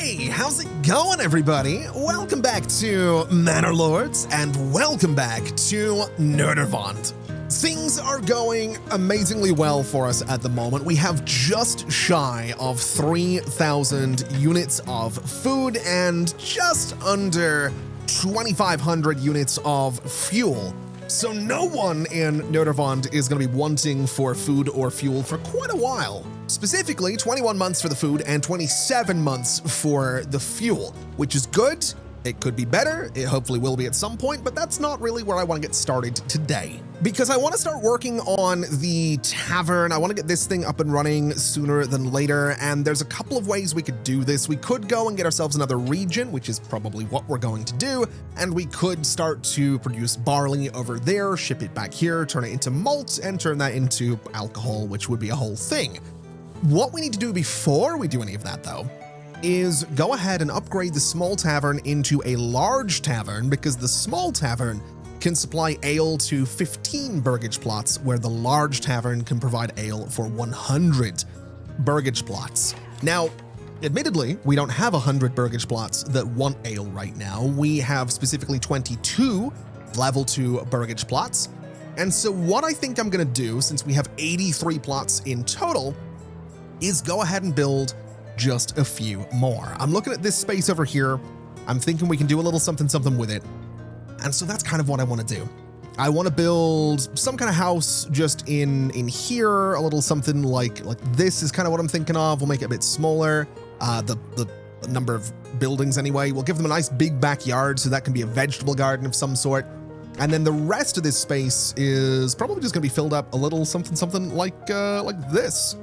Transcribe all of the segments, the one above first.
Hey, how's it going, everybody? Welcome back to Manor Lords, and welcome back to Nerdervond. Things are going amazingly well for us at the moment. We have just shy of 3,000 units of food and just under 2,500 units of fuel. So no one in Nerdervond is going to be wanting for food or fuel for quite a while. Specifically, 21 months for the food and 27 months for the fuel, which is good. It could be better. It hopefully will be at some point, but that's not really where I want to get started today. Because I want to start working on the tavern. I want to get this thing up and running sooner than later, and there's a couple of ways we could do this. We could go and get ourselves another region, which is probably what we're going to do, and we could start to produce barley over there, ship it back here, turn it into malt, and turn that into alcohol, which would be a whole thing. What we need to do before we do any of that, though, is go ahead and upgrade the small tavern into a large tavern, because the small tavern can supply ale to 15 burgage plots, where the large tavern can provide ale for 100 burgage plots. Now, admittedly, we don't have 100 burgage plots that want ale right now. We have specifically 22 level 2 burgage plots. And so what I think I'm going to do, since we have 83 plots in total, is go ahead and build just a few more. I'm looking at this space over here. I'm thinking we can do a little something with it. And so that's kind of what I want to do. I want to build some kind of house just in here, a little something like this is kind of what I'm thinking of. We'll make it a bit smaller. The number of buildings anyway. We'll give them a nice big backyard, so that can be a vegetable garden of some sort. And then the rest of this space is probably just going to be filled up a little something like this.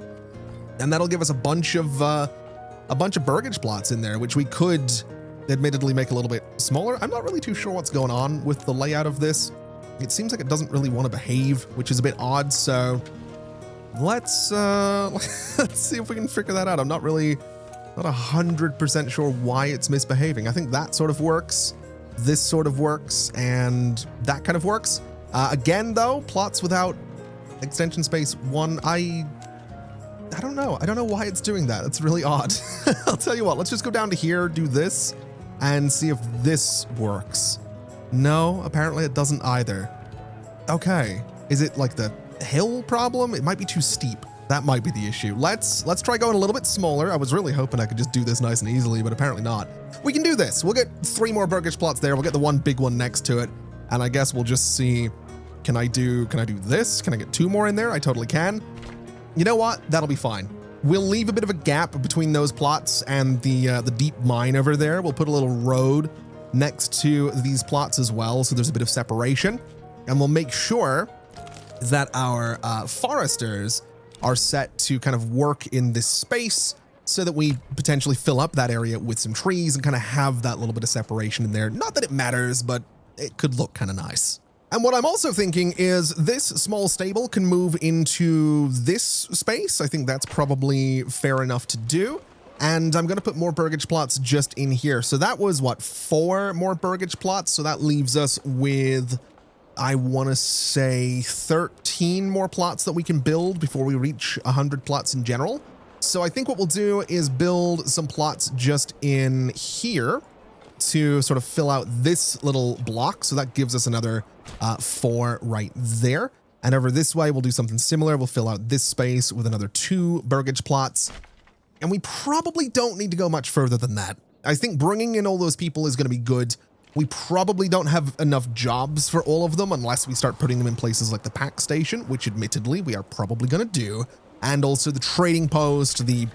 And that'll give us a bunch of burgage plots in there, which we could admittedly make a little bit smaller. I'm not really too sure what's going on with the layout of this. It seems like it doesn't really want to behave, which is a bit odd. So let's see if we can figure that out. I'm not 100% sure why it's misbehaving. I think that sort of works. This sort of works, and that kind of works. Again, though, plots without extension space 1, I don't know. I don't know why it's doing that. It's really odd. I'll tell you what, let's just go down to here, do this, and see if this works. No, apparently it doesn't either. Okay. Is it like the hill problem? It might be too steep. That might be the issue. Let's try going a little bit smaller. I was really hoping I could just do this nice and easily, but apparently not. We can do this. We'll get 3 more burgage plots there. We'll get the one big one next to it. And I guess we'll just see, can I do this? Can I get 2 more in there? I totally can. You know what? That'll be fine. We'll leave a bit of a gap between those plots and the deep mine over there. We'll put a little road next to these plots as well, so there's a bit of separation. And we'll make sure that our foresters are set to kind of work in this space so that we potentially fill up that area with some trees and kind of have that little bit of separation in there. Not that it matters, but it could look kind of nice. And what I'm also thinking is this small stable can move into this space. I think that's probably fair enough to do. And I'm going to put more burgage plots just in here. So that was, what, 4 more burgage plots? So that leaves us with, I want to say, 13 more plots that we can build before we reach 100 plots in general. So I think what we'll do is build some plots just in here to sort of fill out this little block. So that gives us another 4 right there. And over this way, we'll do something similar. We'll fill out this space with another 2 burgage plots. And we probably don't need to go much further than that. I think bringing in all those people is going to be good. We probably don't have enough jobs for all of them unless we start putting them in places like the pack station, which admittedly we are probably going to do. And also the trading post, the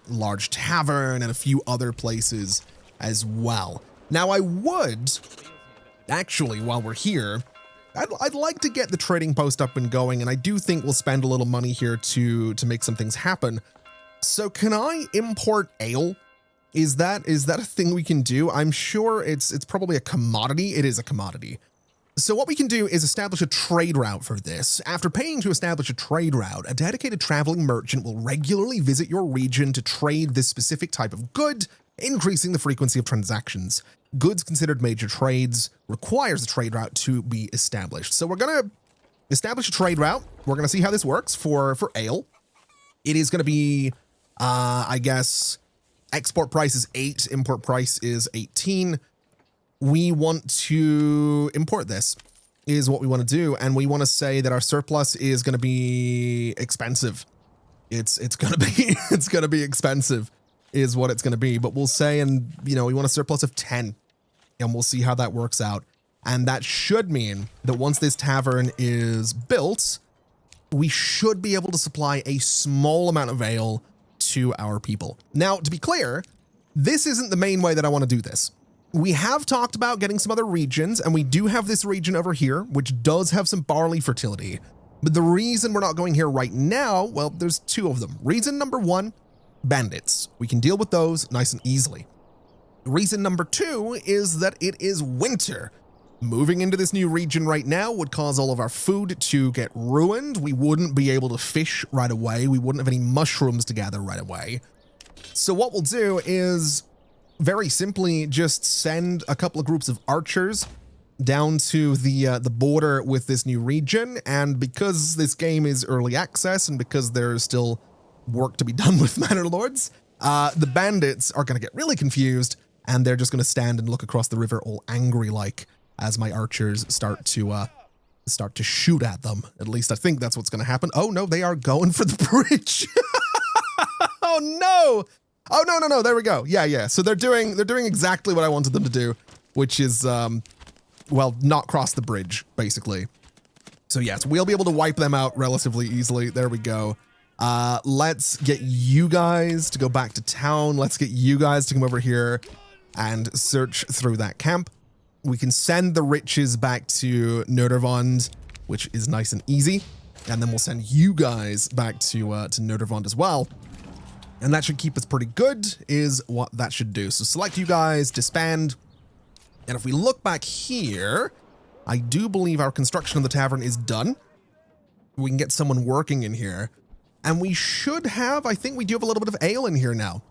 large tavern, and a few other places as well. Now, I would actually, while we're here, I'd like to get the trading post up and going, and I do think we'll spend a little money here to make some things happen. So can I import ale? Is that a thing we can do? I'm sure it's probably a commodity. It is a commodity. So what we can do is establish a trade route for this. After paying to establish a trade route, a dedicated traveling merchant will regularly visit your region to trade this specific type of good, increasing the frequency of transactions. Goods considered major trades requires a trade route to be established. So we're going to establish a trade route. We're going to see how this works for ale. It is going to be, I guess, Export price is 8, import price is 18. We want to import this, is what we want to do. And we want to say that our surplus is going to be expensive. It's going to be, it's going to be expensive is what it's going to be. But we'll say, and you know, we want a surplus of 10 and we'll see how that works out. And that should mean that once this tavern is built, we should be able to supply a small amount of ale to our people. Now, to be clear, this isn't the main way that I want to do this. We have talked about getting some other regions, and we do have this region over here, which does have some barley fertility. But the reason we're not going here right now, well, there's 2 of them. Reason number 1, bandits. We can deal with those nice and easily. Reason number 2 is that it is winter. Moving into this new region right now would cause all of our food to get ruined. We wouldn't be able to fish right away. We wouldn't have any mushrooms to gather right away. So what we'll do is very simply just send a couple of groups of archers down to the border with this new region. And because this game is early access and because there's still work to be done with Manor Lords, the bandits are going to get really confused and they're just going to stand and look across the river all angry like as my archers start to shoot at them. At least I think that's what's going to happen. Oh no, they are going for the bridge. Oh no. Oh no. There we go. Yeah. So they're doing exactly what I wanted them to do, which is well, not cross the bridge basically. So yes, we'll be able to wipe them out relatively easily. There we go. Let's get you guys to go back to town. Let's get you guys to come over here and search through that camp. We can send the riches back to Nedervond, which is nice and easy. And then we'll send you guys back to Nedervond as well. And that should keep us pretty good, is what that should do. So select you guys, disband. And if we look back here, I do believe our construction of the tavern is done. We can get someone working in here. And we should have, I think we do have a little bit of ale in here now.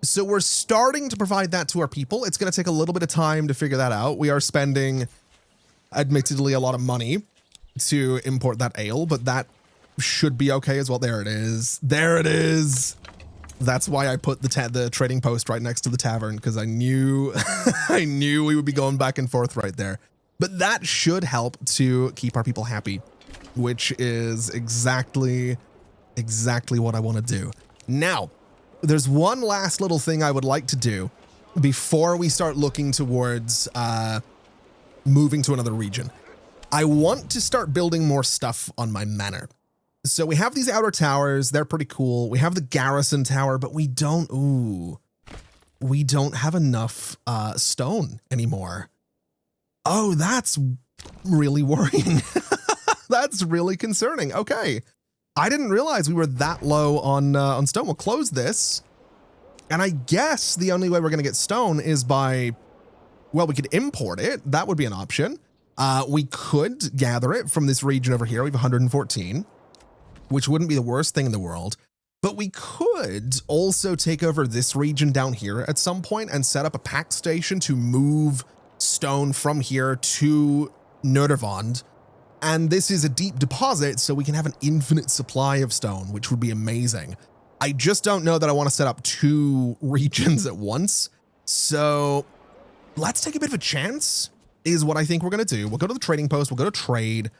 So we're starting to provide that to our people. It's going to take a little bit of time to figure that out. We are spending, admittedly, a lot of money to import that ale, but that should be okay as well. There it is. There it is. That's why I put the trading post right next to the tavern, because I knew I knew we would be going back and forth right there. But that should help to keep our people happy, which is exactly what I want to do. Now, there's one last little thing I would like to do before we start looking towards moving to another region. I want to start building more stuff on my manor. So we have these outer towers. They're pretty cool. We have the garrison tower, but we don't have enough stone anymore. Oh, that's really worrying. That's really concerning. Okay. I didn't realize we were that low on stone. We'll close this. And I guess the only way we're going to get stone is by, well, we could import it. That would be an option. We could gather it from this region over here. We have 114, which wouldn't be the worst thing in the world. But we could also take over this region down here at some point and set up a pack station to move stone from here to Nedervond. And this is a deep deposit, so we can have an infinite supply of stone, which would be amazing. I just don't know that I want to set up 2 regions at once. So let's take a bit of a chance, is what I think we're going to do. We'll go to the trading post. We'll go to trade.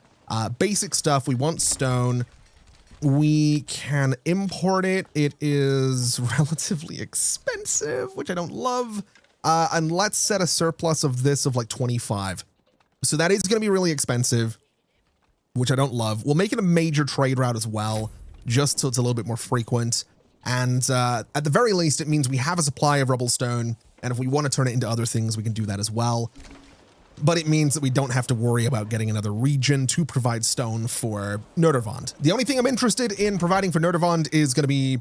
Basic stuff. We want stone. We can import it. It is relatively expensive, which I don't love. And let's set a surplus of this of like 25. So that is going to be really expensive, which I don't love. We'll make it a major trade route as well, just so it's a little bit more frequent. And at the very least, it means we have a supply of rubble stone. And if we want to turn it into other things, we can do that as well. But it means that we don't have to worry about getting another region to provide stone for Nedervond. The only thing I'm interested in providing for Nedervond is going to be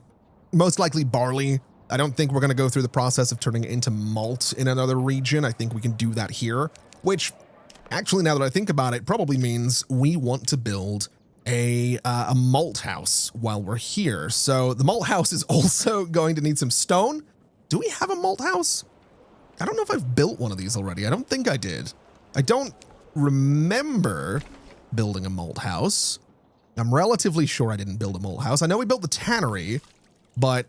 most likely barley. I don't think we're going to go through the process of turning it into malt in another region. I think we can do that here, which actually, now that I think about it, probably means we want to build a malt house while we're here. So the malt house is also going to need some stone. Do we have a malt house? I don't know if I've built one of these already. I don't think I did. I don't remember building a malt house. I'm relatively sure I didn't build a malt house. I know we built the tannery, but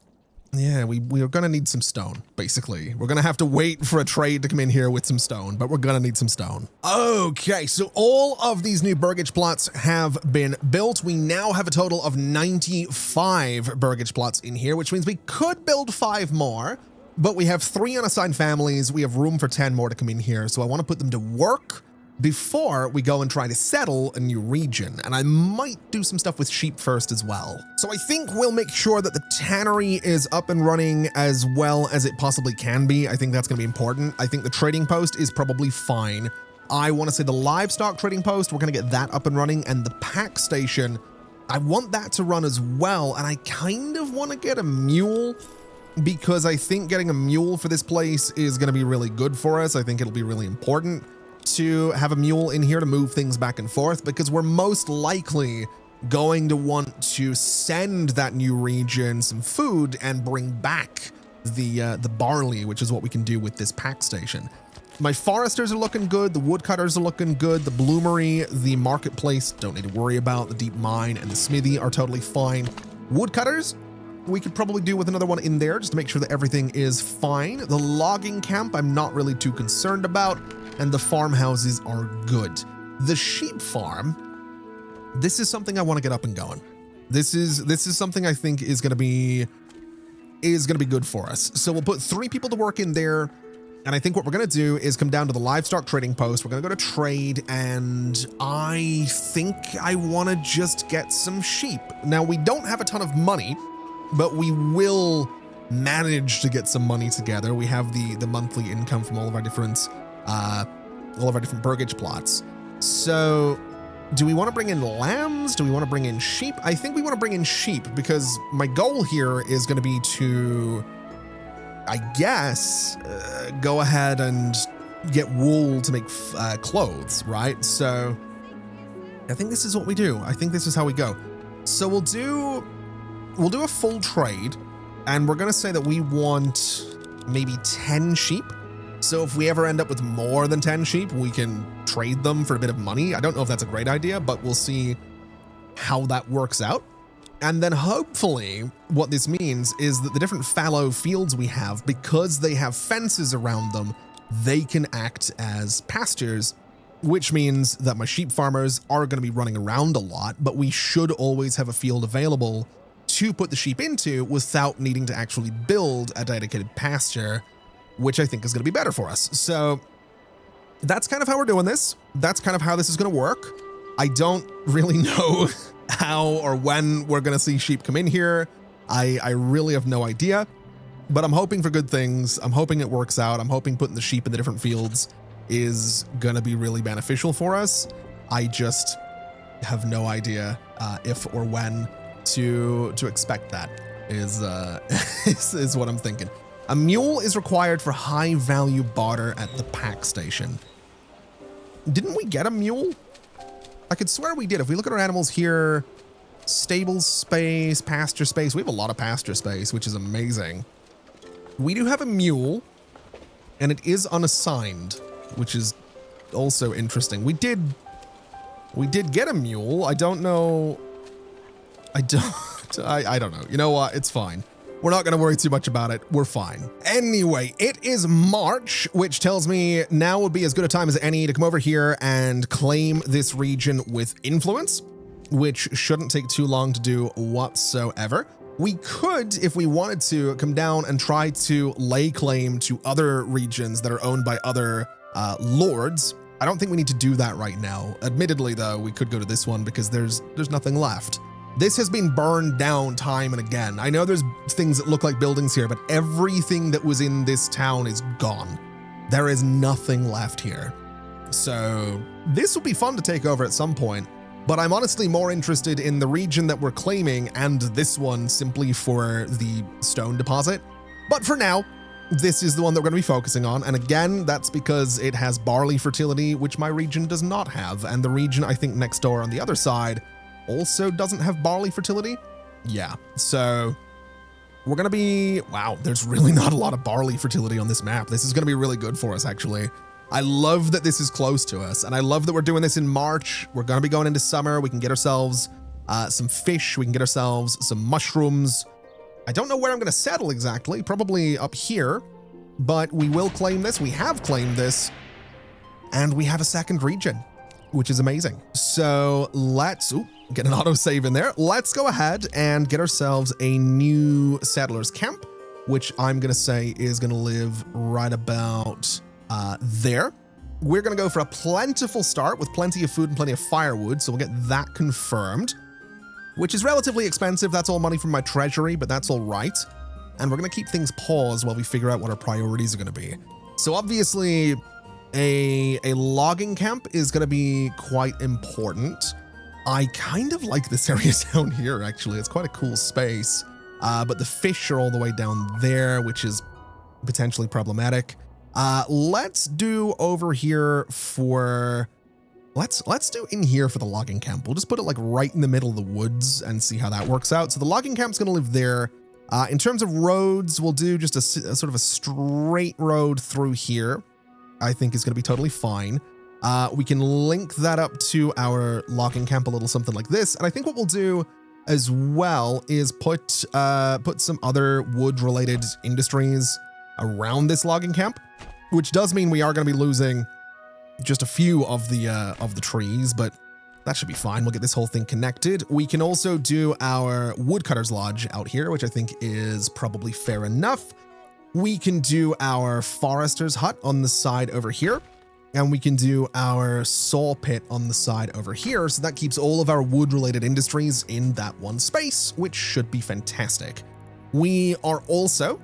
Yeah, we are going to need some stone, basically. We're going to have to wait for a trade to come in here with some stone, but we're going to need some stone. Okay, so all of these new burgage plots have been built. We now have a total of 95 burgage plots in here, which means we could build 5 more, but we have 3 unassigned families. We have room for 10 more to come in here, so I want to put them to work before we go and try to settle a new region. And I might do some stuff with sheep first as well. So I think we'll make sure that the tannery is up and running as well as it possibly can be. I think that's going to be important. I think the trading post is probably fine. I want to say the livestock trading post, we're going to get that up and running, and the pack station, I want that to run as well. And I kind of want to get a mule, because I think getting a mule for this place is going to be really good for us. I think it'll be really important to have a mule in here to move things back and forth, because we're most likely going to want to send that new region some food and bring back the barley, which is what we can do with this pack station. My foresters are looking good. The woodcutters are looking good. The bloomery, the marketplace, don't need to worry about. The deep mine and the smithy are totally fine. Woodcutters, we could probably do with another one in there just to make sure that everything is fine. The logging camp, I'm not really too concerned about. And the farmhouses are good. The sheep farm, this is something I want to get up and going. This is something I think is going to be good for us. So we'll put 3 people to work in there. And I think what we're going to do is come down to the livestock trading post. We're going to go to trade, and I think I want to just get some sheep. Now, we don't have a ton of money, but we will manage to get some money together. We have the monthly income from all of our different burgage plots. So do we want to bring in lambs? Do we want to bring in sheep? I think we want to bring in sheep, because my goal here is going to be to, I guess, go ahead and get wool to make clothes, right? So I think this is what we do. I think this is how we go. So we'll do a full trade, and we're going to say that we want maybe 10 sheep. So if we ever end up with more than 10 sheep, we can trade them for a bit of money. I don't know if that's a great idea, but we'll see how that works out. And then hopefully what this means is that the different fallow fields we have, because they have fences around them, they can act as pastures, which means that my sheep farmers are going to be running around a lot, but we should always have a field available to put the sheep into without needing to actually build a dedicated pasture, which I think is going to be better for us. So that's kind of how we're doing this. That's kind of how this is going to work. I don't really know how or when we're going to see sheep come in here. I really have no idea, but I'm hoping for good things. I'm hoping it works out. I'm hoping putting the sheep in the different fields is going to be really beneficial for us. I just have no idea if or when to expect that is what I'm thinking. A mule is required for high value barter at the pack station. Didn't we get a mule? I could swear we did. If we look at our animals here, stable space, pasture space, we have a lot of pasture space, which is amazing. We do have a mule, and it is unassigned, which is also interesting. We did get a mule. I don't know. I don't know. You know what? It's fine. We're not going to worry too much about it. We're fine. Anyway, it is March, which tells me now would be as good a time as any to come over here and claim this region with influence, which shouldn't take too long to do whatsoever. We could, if we wanted to, come down and try to lay claim to other regions that are owned by other lords. I don't think we need to do that right now. Admittedly, though, we could go to this one because there's nothing left. This has been burned down time and again. I know there's things that look like buildings here, but everything that was in this town is gone. There is nothing left here. So this will be fun to take over at some point, but I'm honestly more interested in the region that we're claiming and this one simply for the stone deposit. But for now, this is the one that we're going to be focusing on. And again, that's because it has barley fertility, which my region does not have. And the region, I think, next door on the other side also doesn't have barley fertility. Yeah, so we're going to be, wow, there's really not a lot of barley fertility on this map. This is going to be really good for us, actually. I love that this is close to us, and I love that we're doing this in March. We're going to be going into summer. We can get ourselves some fish. We can get ourselves some mushrooms. I don't know where I'm going to settle exactly, probably up here, but we will claim this. We have claimed this, and we have a second region, which is amazing. So let's get an autosave in there. Let's go ahead and get ourselves a new settlers camp, which I'm going to say is going to live right about there. We're going to go for a plentiful start with plenty of food and plenty of firewood, so we'll get that confirmed, which is relatively expensive. That's all money from my treasury, but that's all right. And we're going to keep things paused while we figure out what our priorities are going to be. So obviously, a logging camp is going to be quite important. I kind of like this area down here, actually. It's quite a cool space. But the fish are all the way down there, which is potentially problematic. Let's do over here for... Let's do in here for the logging camp. We'll just put it like right in the middle of the woods and see how that works out. So the logging camp's going to live there. In terms of roads, we'll do just a sort of a straight road through here. I think is going to be totally fine. We can link that up to our logging camp, a little something like this. And I think what we'll do as well is put some other wood-related industries around this logging camp, which does mean we are going to be losing just a few of the trees, but that should be fine. We'll get this whole thing connected. We can also do our woodcutter's lodge out here, which I think is probably fair enough. We can do our forester's hut on the side over here, and we can do our saw pit on the side over here. So that keeps all of our wood-related industries in that one space, which should be fantastic. We are also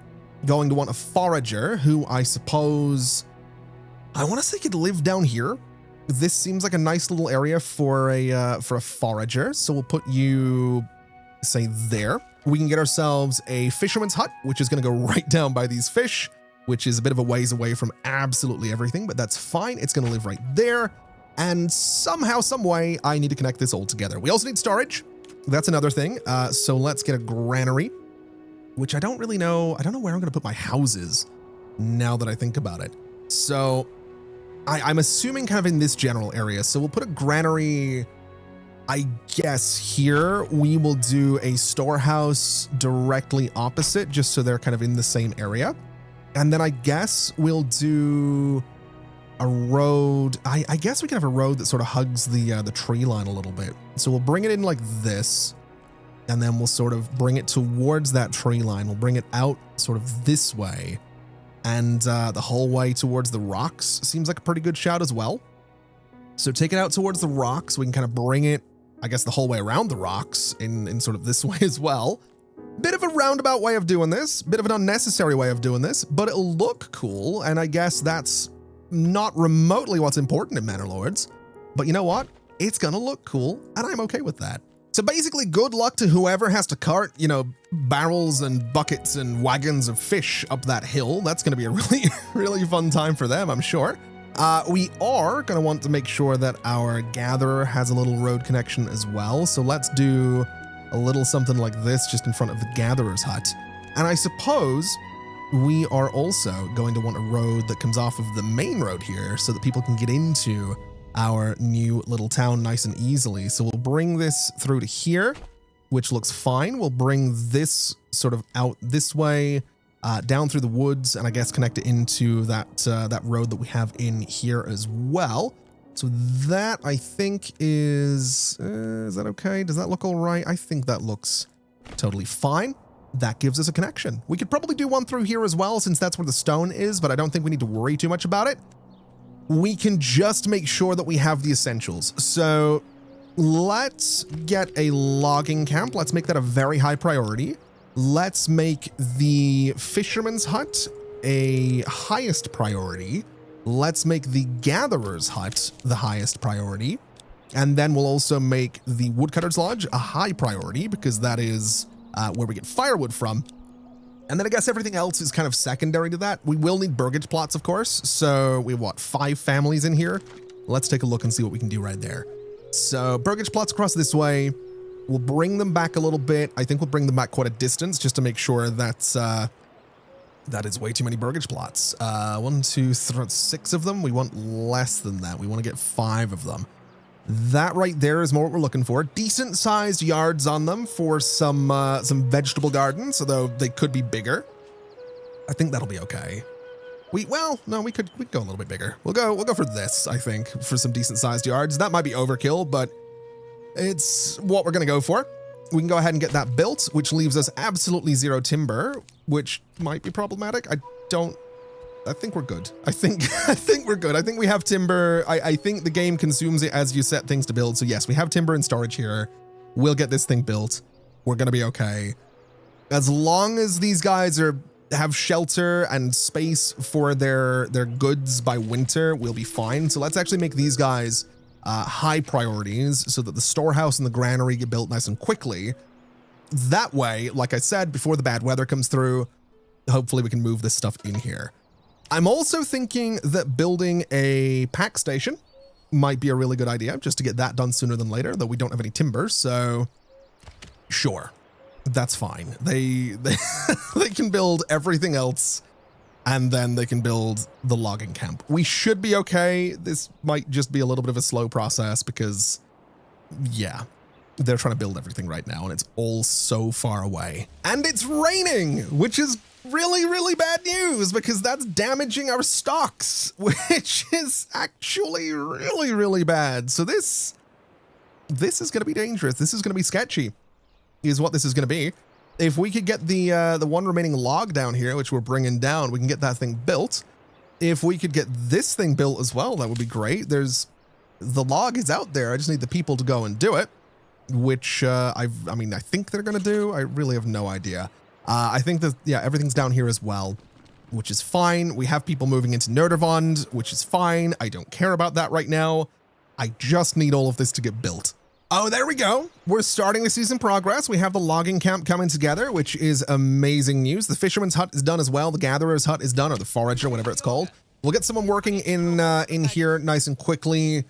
going to want a forager who I suppose... I want to say could live down here. This seems like a nice little area for a forager. So we'll put you, say, there. We can get ourselves a fisherman's hut, which is going to go right down by these fish, which is a bit of a ways away from absolutely everything, but that's fine. It's going to live right there. And somehow, some way, I need to connect this all together. We also need storage. That's another thing. So let's get a granary, which I don't really know. I don't know where I'm going to put my houses now that I think about it. So I'm assuming kind of in this general area. So we'll put a granary, I guess here. We will do a storehouse directly opposite, just so they're kind of in the same area. And then I guess we'll do a road. I guess we can have a road that sort of hugs the tree line a little bit. So we'll bring it in like this, and then we'll sort of bring it towards that tree line. We'll bring it out sort of this way. And the whole way towards the rocks seems like a pretty good shout as well. So take it out towards the rocks. We can kind of bring it, I guess, the whole way around the rocks in sort of this way as well. Bit of a roundabout way of doing this, bit of an unnecessary way of doing this, but it'll look cool. And I guess that's not remotely what's important in Manor Lords. But you know what? It's going to look cool, and I'm okay with that. So basically, good luck to whoever has to cart, barrels and buckets and wagons of fish up that hill. That's going to be a really, really fun time for them, I'm sure. We are going to want to make sure that our gatherer has a little road connection as well. So let's do a little something like this just in front of the gatherer's hut. And I suppose we are also going to want a road that comes off of the main road here so that people can get into our new little town nice and easily. So we'll bring this through to here, which looks fine. We'll bring this sort of out this way, down through the woods, and I guess connect it into that road that we have in here as well. So that, I think, is that okay? Does that look all right? I think that looks totally fine. That gives us a connection. We could probably do one through here as well, since that's where the stone is, but I don't think we need to worry too much about it. We can just make sure that we have the essentials. So let's get a logging camp. Let's make that a very high priority. Let's make the fisherman's hut a highest priority. Let's make the gatherer's hut the highest priority. And then we'll also make the woodcutter's lodge a high priority, because that is where we get firewood from. And then I guess everything else is kind of secondary to that. We will need burgage plots, of course. So we have, what, 5 families in here? Let's take a look and see what we can do right there. So burgage plots across this way. We'll bring them back a little bit. I think we'll bring them back quite a distance just to make sure that's, that is way too many burgage plots. 1, 2, 3, 6 of them. We want less than that. We want to get 5 of them. That right there is more what we're looking for. Decent sized yards on them for some vegetable gardens, although they could be bigger. I think that'll be okay. Well, no, we could go a little bit bigger. We'll go for this, I think, for some decent sized yards. That might be overkill, but it's what we're going to go for. We can go ahead and get that built, which leaves us absolutely zero timber, which might be problematic. I think we're good. I think we're good. I think we have timber. I think the game consumes it as you set things to build. So yes, we have timber in storage here. We'll get this thing built. We're going to be okay. As long as these guys have shelter and space for their goods by winter, we'll be fine. So let's actually make these guys high priorities so that the storehouse and the granary get built nice and quickly. That way, like I said, before the bad weather comes through, hopefully we can move this stuff in here. I'm also thinking that building a pack station might be a really good idea, just to get that done sooner than later, though we don't have any timber, so sure, that's fine. They can build everything else, and then they can build the logging camp. We should be okay. This might just be a little bit of a slow process because, yeah, they're trying to build everything right now, and it's all so far away. And it's raining, which is really, really bad news because that's damaging our stocks, which is actually really, really bad. So this is going to be dangerous. This is going to be sketchy, is what this is going to be. If we could get the one remaining log down here, which we're bringing down, we can get that thing built. If we could get this thing built as well, that would be great. The log is out there. I just need the people to go and do it, which I think they're going to do. I really have no idea. I think that, yeah, everything's down here as well, which is fine. We have people moving into Nordrvand, which is fine. I don't care about that right now. I just need all of this to get built. Oh, there we go. We're starting to see some progress. We have the logging camp coming together, which is amazing news. The fisherman's hut is done as well. The gatherer's hut is done, or the forager, whatever it's called. We'll get someone working in here nice and quickly.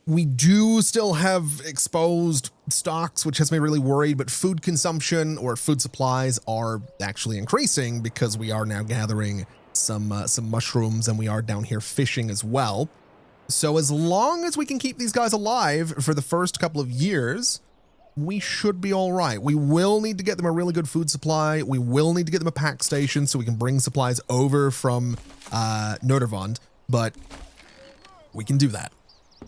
We do still have exposed stocks, which has me really worried, but food consumption or food supplies are actually increasing because we are now gathering some mushrooms, and we are down here fishing as well. So as long as we can keep these guys alive for the first couple of years, we should be all right. We will need to get them a really good food supply. We will need to get them a pack station so we can bring supplies over from Nordrvand, but we can do that.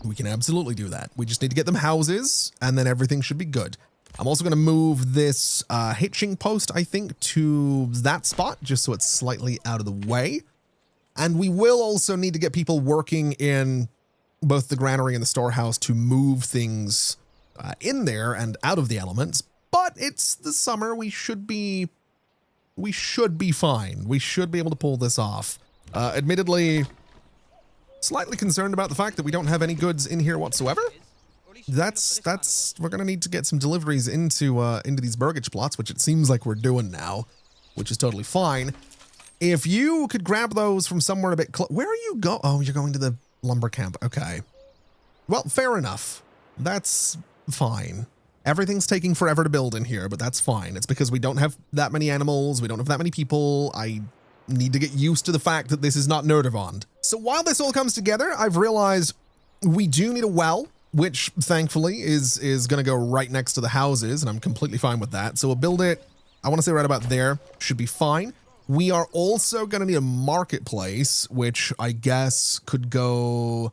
We can absolutely do that. We just need to get them houses, and then everything should be good. I'm also going to move this hitching post, I think, to that spot, just so it's slightly out of the way. And we will also need to get people working in both the granary and the storehouse to move things in there and out of the elements. But it's the summer. We should be fine. We should be able to pull this off. Admittedly, slightly concerned about the fact that we don't have any goods in here whatsoever. We're going to need to get some deliveries into these burgage plots, which it seems like we're doing now, which is totally fine. If you could grab those from somewhere a bit where are you go? Oh, you're going to the lumber camp. Okay. Well, fair enough. That's fine. Everything's taking forever to build in here, but that's fine. It's because we don't have that many animals. We don't have that many people. I need to get used to the fact that this is not Nordrvand. So while this all comes together, I've realized we do need a well, which thankfully is going to go right next to the houses, and I'm completely fine with that. So we'll build it, I want to say right about there. Should be fine. We are also going to need a marketplace, which I guess could go,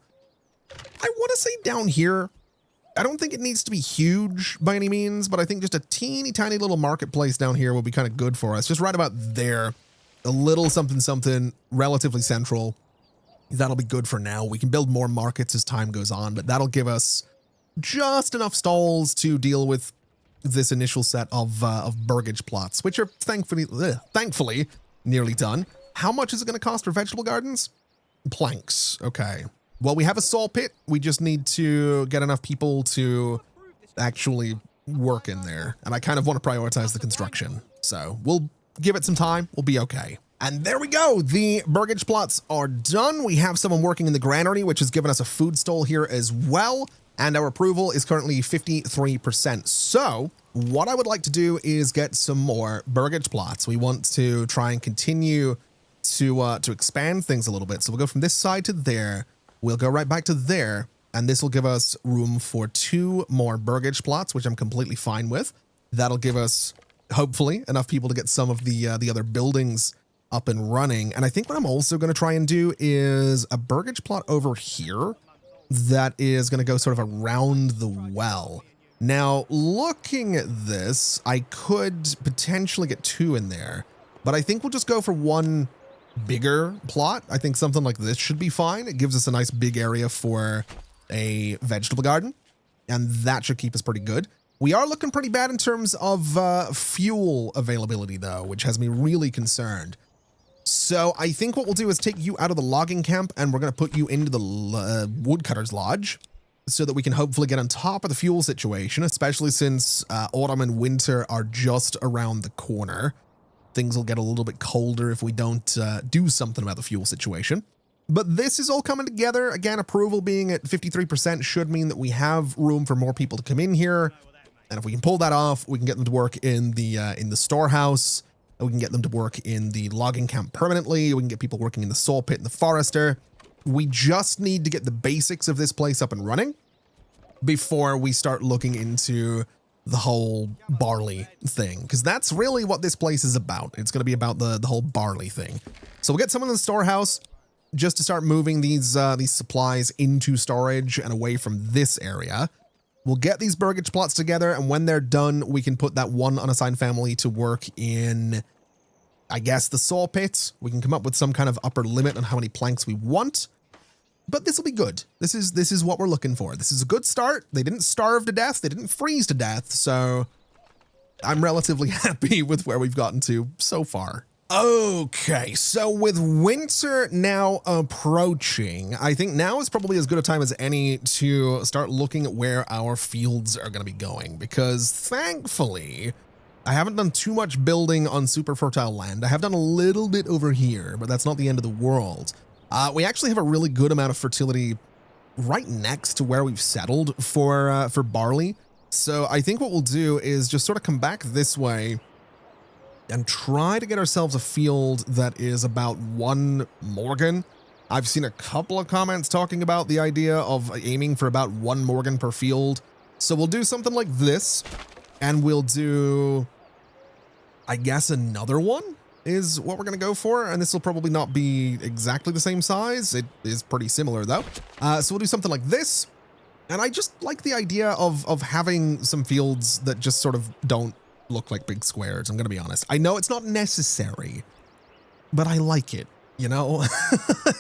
I want to say down here. I don't think it needs to be huge by any means, but I think just a teeny tiny little marketplace down here will be kind of good for us. Just right about there, a little something relatively central. That'll be good for now. We can build more markets as time goes on, but that'll give us just enough stalls to deal with this initial set of burgage plots, which are thankfully nearly done. How much is it going to cost for vegetable gardens? Planks. Okay. Well, we have a saw pit. We just need to get enough people to actually work in there. And I kind of want to prioritize the construction. So we'll give it some time. We'll be okay. And there we go. The burgage plots are done. We have someone working in the granary, which has given us a food stall here as well. And our approval is currently 53%. So what I would like to do is get some more burgage plots. We want to try and continue to expand things a little bit. So we'll go from this side to there. We'll go right back to there. And this will give us room for 2 more burgage plots, which I'm completely fine with. That'll give us, hopefully, enough people to get some of the other buildings up and running. And I think what I'm also going to try and do is a burgage plot over here that is going to go sort of around the well. Now, looking at this, I could potentially get 2 in there, but I think we'll just go for 1 bigger plot. I think something like this should be fine. It gives us a nice big area for a vegetable garden, and that should keep us pretty good. We are looking pretty bad in terms of fuel availability, though, which has me really concerned. So I think what we'll do is take you out of the logging camp, and we're going to put you into the woodcutter's lodge so that we can hopefully get on top of the fuel situation, especially since autumn and winter are just around the corner. Things will get a little bit colder if we don't do something about the fuel situation. But this is all coming together. Again, approval being at 53% should mean that we have room for more people to come in here. And if we can pull that off, we can get them to work in the storehouse. We can get them to work in the logging camp permanently. We can get people working in the saw pit and the forester. We just need to get the basics of this place up and running before we start looking into the whole barley thing, because that's really what this place is about. It's going to be about the whole barley thing. So we'll get someone in the storehouse just to start moving these supplies into storage and away from this area. We'll get these burgage plots together, and when they're done, we can put that 1 unassigned family to work in, I guess, the saw pit. We can come up with some kind of upper limit on how many planks we want, but this will be good. This is what we're looking for. This is a good start. They didn't starve to death. They didn't freeze to death, so I'm relatively happy with where we've gotten to so far. Okay, so with winter now approaching, I think now is probably as good a time as any to start looking at where our fields are going to be going, because thankfully, I haven't done too much building on super fertile land. I have done a little bit over here, but that's not the end of the world. We actually have a really good amount of fertility right next to where we've settled for barley. So I think what we'll do is just sort of come back this way and try to get ourselves a field that is about 1 Morgan. I've seen a couple of comments talking about the idea of aiming for about 1 Morgan per field. So we'll do something like this, and we'll do, I guess, another one is what we're going to go for. And this will probably not be exactly the same size. It is pretty similar, though. So we'll do something like this. And I just like the idea of having some fields that just sort of don't look like big squares. I'm going to be honest. I know it's not necessary, but I like it, you know?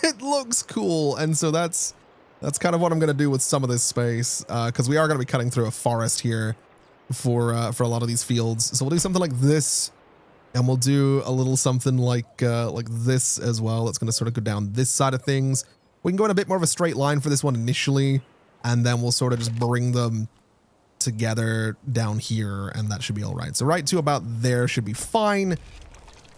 It looks cool. And so that's kind of what I'm going to do with some of this space, because we are going to be cutting through a forest here for a lot of these fields. So we'll do something like this, and we'll do a little something like this as well. It's going to sort of go down this side of things. We can go in a bit more of a straight line for this one initially, and then we'll sort of just bring them together down here, and that should be all right. So right to about there should be fine.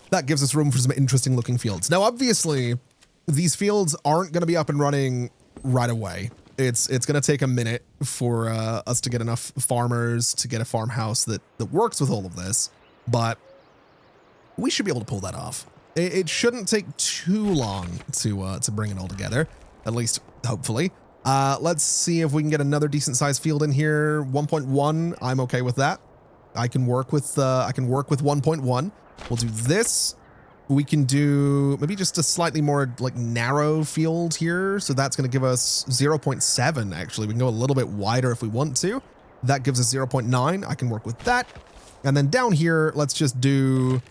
That gives us room for some interesting looking fields. Now, obviously, these fields aren't going to be up and running right away. It's going to take a minute for us to get enough farmers to get a farmhouse that works with all of this, but we should be able to pull that off. It shouldn't take too long to bring it all together, at least hopefully. Let's see if we can get another decent sized field in here. 1.1. I'm okay with that. I can work with 1.1. We'll do this. We can do maybe just a slightly more like narrow field here. So that's going to give us 0.7. Actually, we can go a little bit wider if we want to. That gives us 0.9. I can work with that. And then down here, let's just do,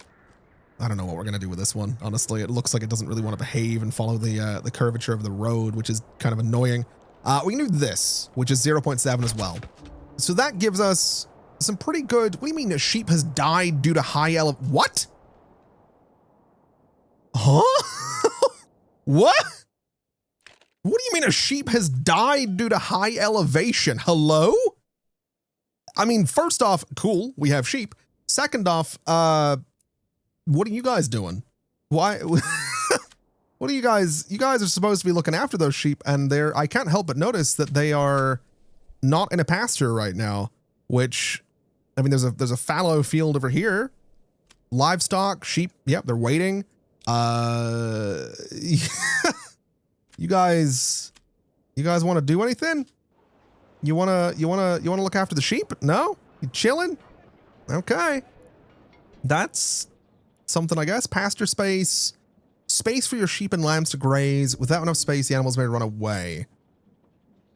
I don't know what we're going to do with this one. Honestly, it looks like it doesn't really want to behave and follow the curvature of the road, which is kind of annoying. We can do this, which is 0.7 as well. So that gives us some pretty good, what do you mean a sheep has died due to high what? Huh? What? What do you mean a sheep has died due to high elevation? Hello? I mean, first off, cool, we have sheep. Second off, what are you guys doing? Why? What are you guys are supposed to be looking after those sheep, and I can't help but notice that they are not in a pasture right now, which, I mean, there's a fallow field over here. Livestock, sheep, yep, they're waiting. You guys want to do anything? You wanna look after the sheep? No? You chilling? Okay. That's something, I guess. Pasture space. Space for your sheep and lambs to graze. Without enough space, the animals may run away.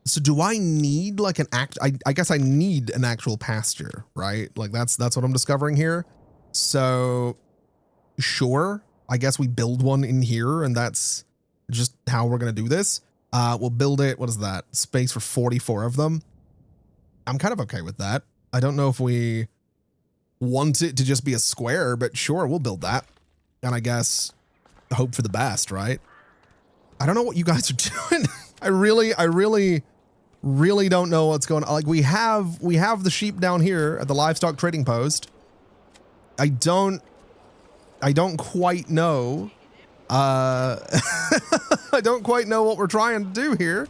So do I need like I guess I need an actual pasture, right? Like that's what I'm discovering here. So sure, I guess we build one in here and that's just how we're going to do this. We'll build it. What is that? Space for 44 of them. I'm kind of okay with that. I don't know if we want it to just be a square, but sure, we'll build that. And I guess hope for the best, right? I don't know what you guys are doing. I really don't know what's going on. Like we have the sheep down here at the livestock trading post. I don't quite know. I don't quite know what we're trying to do here.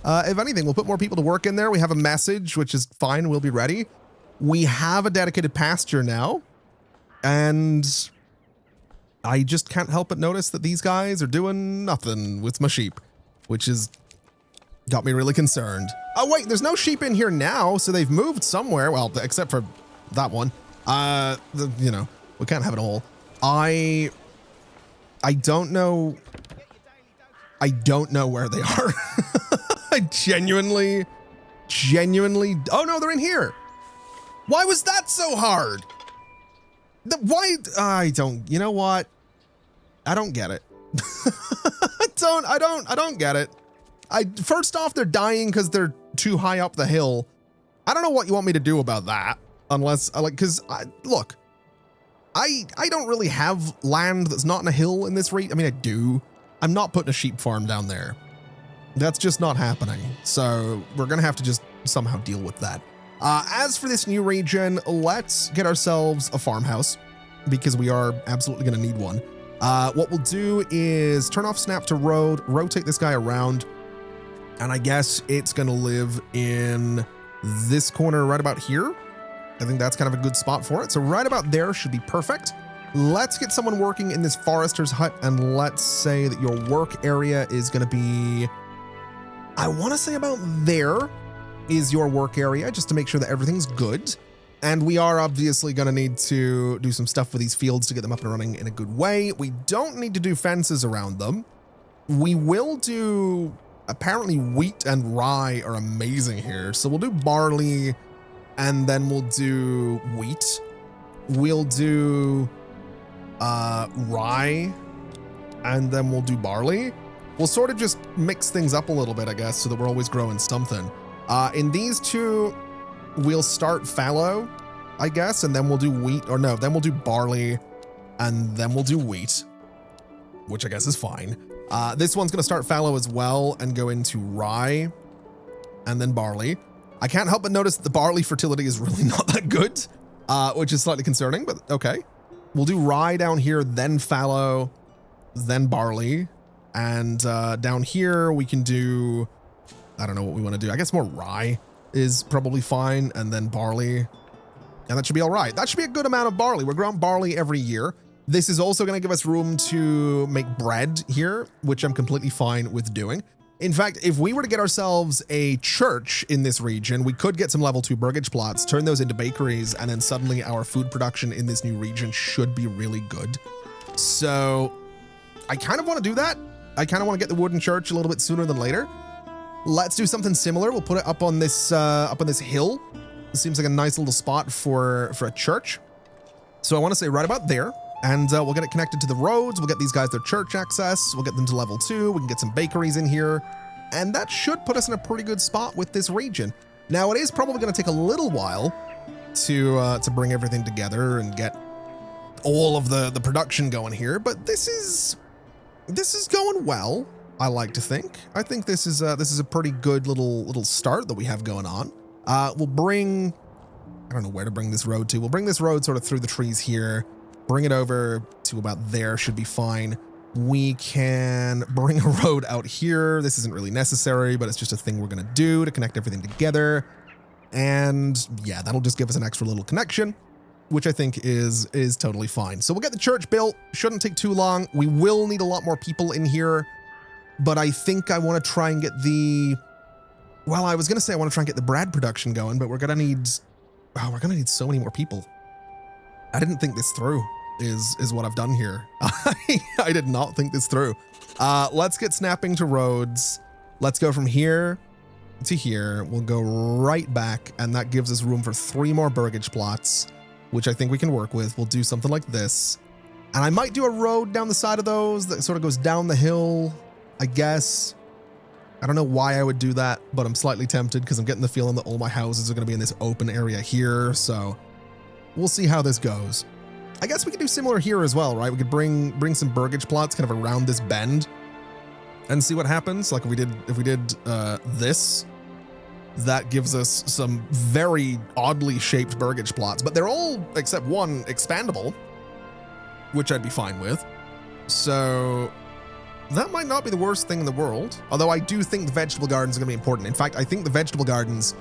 If anything, we'll put more people to work in there. We have a message, which is fine. We'll be ready. We have a dedicated pasture now. And I just can't help but notice that these guys are doing nothing with my sheep, which is got me really concerned. Oh, wait, there's no sheep in here now. So they've moved somewhere. Well, except for that one. You know, we can't have it all. I don't know. I don't know where they are. I genuinely. Oh no, they're in here. Why was that so hard? Why? I don't. You know what? I don't get it. I don't get it. First off, they're dying because they're too high up the hill. I don't know what you want me to do about that, unless because look. I don't really have land that's not in a hill in this region. I mean, I do. I'm not putting a sheep farm down there. That's just not happening. So we're going to have to just somehow deal with that. As for this new region, let's get ourselves a farmhouse because we are absolutely going to need one. What we'll do is turn off snap to road, rotate this guy around, and I guess it's going to live in this corner right about here. I think that's kind of a good spot for it. So right about there should be perfect. Let's get someone working in this forester's hut, and let's say that your work area is going to be, I want to say about there is your work area, just to make sure that everything's good. And we are obviously going to need to do some stuff with these fields to get them up and running in a good way. We don't need to do fences around them. We will do, apparently wheat and rye are amazing here. So we'll do barley and then we'll do wheat. We'll do rye and then we'll do barley. We'll sort of just mix things up a little bit, I guess, so that we're always growing something. In these two, we'll start fallow, I guess, and then we'll do wheat, or no, then we'll do barley, and then we'll do wheat, which I guess is fine. This one's gonna start fallow as well and go into rye, and then barley. I can't help but notice that the barley fertility is really not that good, which is slightly concerning, but okay. We'll do rye down here, then fallow, then barley, and down here we can do, I don't know what we want to do. I guess more rye is probably fine, and then barley, and that should be all right. That should be a good amount of barley. We're growing barley every year. This is also going to give us room to make bread here, which I'm completely fine with doing. In fact, if we were to get ourselves a church in this region, we could get some level 2 burgage plots, turn those into bakeries, and then suddenly our food production in this new region should be really good. So I kind of want to do that. I kind of want to get the wooden church a little bit sooner than later. Let's do something similar. We'll put it up on this hill. It seems like a nice little spot for a church. So I want to say right about there. And we'll get it connected to the roads. We'll get these guys their church access. We'll get them to level 2. We can get some bakeries in here. And that should put us in a pretty good spot with this region. Now, it is probably going to take a little while to bring everything together and get all of the production going here. But this is going well, I like to think. I think this is a pretty good little start that we have going on. We'll bring, I don't know where to bring this road to. We'll bring this road sort of through the trees here. Bring it over to about there, should be fine. We can bring a road out here. This isn't really necessary, but it's just a thing we're gonna do to connect everything together. And yeah, that'll just give us an extra little connection, which I think is totally fine. So we'll get the church built. Shouldn't take too long. We will need a lot more people in here, but I think I want to try and get the Well, I was going to say I want to try and get the bread production going, but we're going to need so many more people. I didn't think this through is what I've done here. I did not think this through. Let's get snapping to roads. Let's go from here to here. We'll go right back, and that gives us room for 3 more burgage plots, which I think we can work with. We'll do something like this. And I might do a road down the side of those that sort of goes down the hill, I guess. I don't know why I would do that, but I'm slightly tempted because I'm getting the feeling that all my houses are going to be in this open area here. So we'll see how this goes. I guess we could do similar here as well, right? We could bring some burgage plots kind of around this bend and see what happens. Like if we did this, that gives us some very oddly shaped burgage plots, but they're all except one expandable, which I'd be fine with. So that might not be the worst thing in the world. Although I do think the vegetable gardens are going to be important. In fact, I think the vegetable gardens,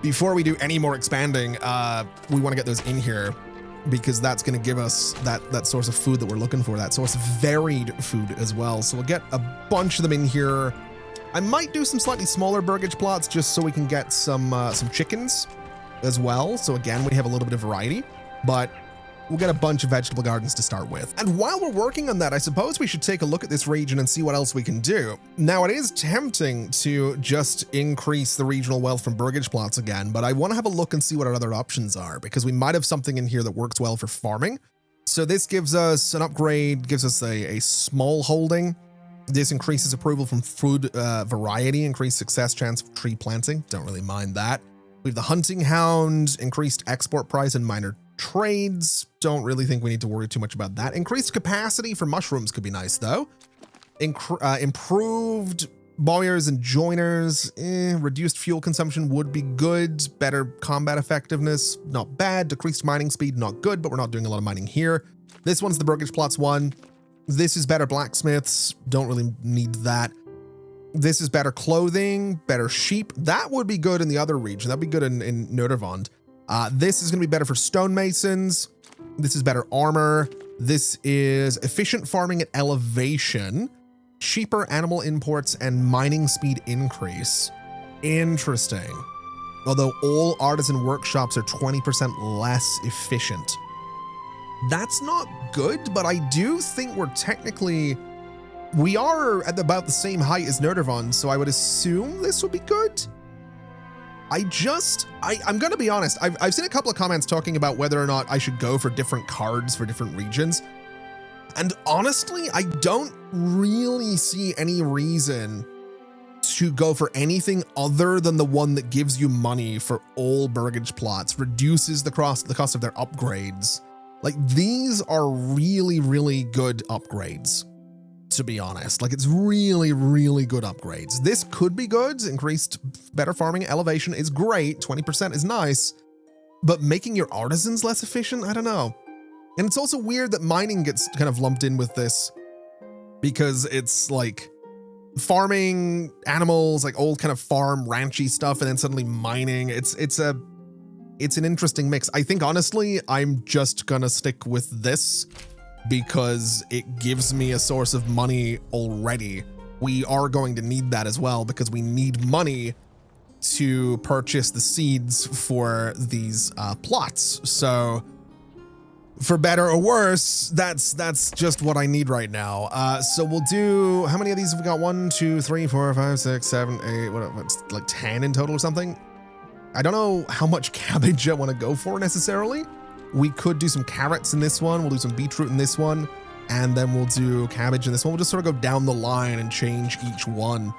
before we do any more expanding, we want to get those in here because that's going to give us that source of food that we're looking for, that source of varied food as well. So we'll get a bunch of them in here. I might do some slightly smaller burgage plots just so we can get some chickens as well. So again, we have a little bit of variety, but we'll get a bunch of vegetable gardens to start with. And while we're working on that, I suppose we should take a look at this region and see what else we can do. Now, it is tempting to just increase the regional wealth from burgage plots again, but I want to have a look and see what our other options are, because we might have something in here that works well for farming. So this gives us an upgrade, gives us a small holding. This increases approval from food variety, increased success chance of tree planting. Don't really mind that. We have the hunting hound, increased export price and minor trades. Don't really think we need to worry too much about that. Increased capacity for mushrooms could be nice though. Improved bowyers and joiners. Reduced fuel consumption would be good. Better combat effectiveness, not bad. Decreased mining speed, not good, but we're not doing a lot of mining here. This one's the burgage plots one. This is better blacksmiths. Don't really need that. This is better clothing, better sheep. That would be good in the other region. That'd be good in Nödervond. This is going to be better for stonemasons. This is better armor. This is efficient farming at elevation, cheaper animal imports, and mining speed increase. Interesting. Although all artisan workshops are 20% less efficient. That's not good, but I do think we are at about the same height as Nödervond, so I would assume this would be good. I'm going to be honest. I've seen a couple of comments talking about whether or not I should go for different cards for different regions. And honestly, I don't really see any reason to go for anything other than the one that gives you money for all burgage plots, reduces the cost of their upgrades. Like, these are really, really good upgrades, to be honest. Like, it's really, really good upgrades. This could be good. Increased better farming elevation is great. 20% is nice, but making your artisans less efficient, I don't know. And it's also weird that mining gets kind of lumped in with this because it's like farming animals, like old kind of farm ranchy stuff, and then suddenly mining. It's an interesting mix. I think honestly, I'm just gonna stick with this because it gives me a source of money already. We are going to need that as well because we need money to purchase the seeds for these plots. So for better or worse, that's just what I need right now. So we'll do, how many of these have we got? 1, 2, 3, 4, 5, 6, 7, 8, what's like 10 in total or something? I don't know how much cabbage I want to go for necessarily. We could do some carrots in this one. We'll do some beetroot in this one. And then we'll do cabbage in this one. We'll just sort of go down the line and change each one.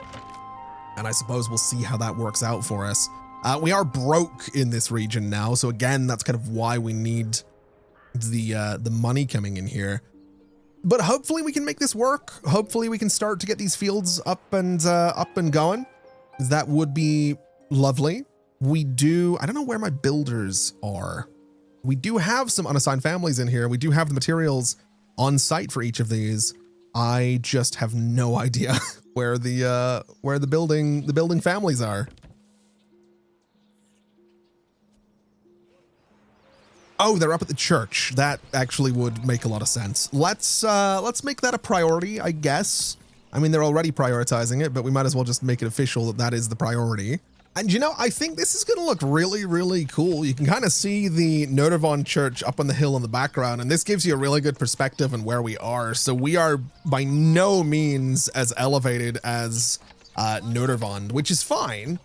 And I suppose we'll see how that works out for us. We are broke in this region now. So again, that's kind of why we need the money coming in here. But hopefully we can make this work. Hopefully we can start to get these fields up and going. That would be lovely. We do, I don't know where my builders are. We do have some unassigned families in here. We do have the materials on site for each of these. I just have no idea where the building families are. Oh, they're up at the church. That actually would make a lot of sense. Let's make that a priority, I guess. I mean, they're already prioritizing it, but we might as well just make it official that that is the priority. And you know, I think this is going to look really, really cool. You can kind of see the Notre Dame Church up on the hill in the background, and this gives you a really good perspective on where we are. So we are by no means as elevated as Notre Dame, which is fine.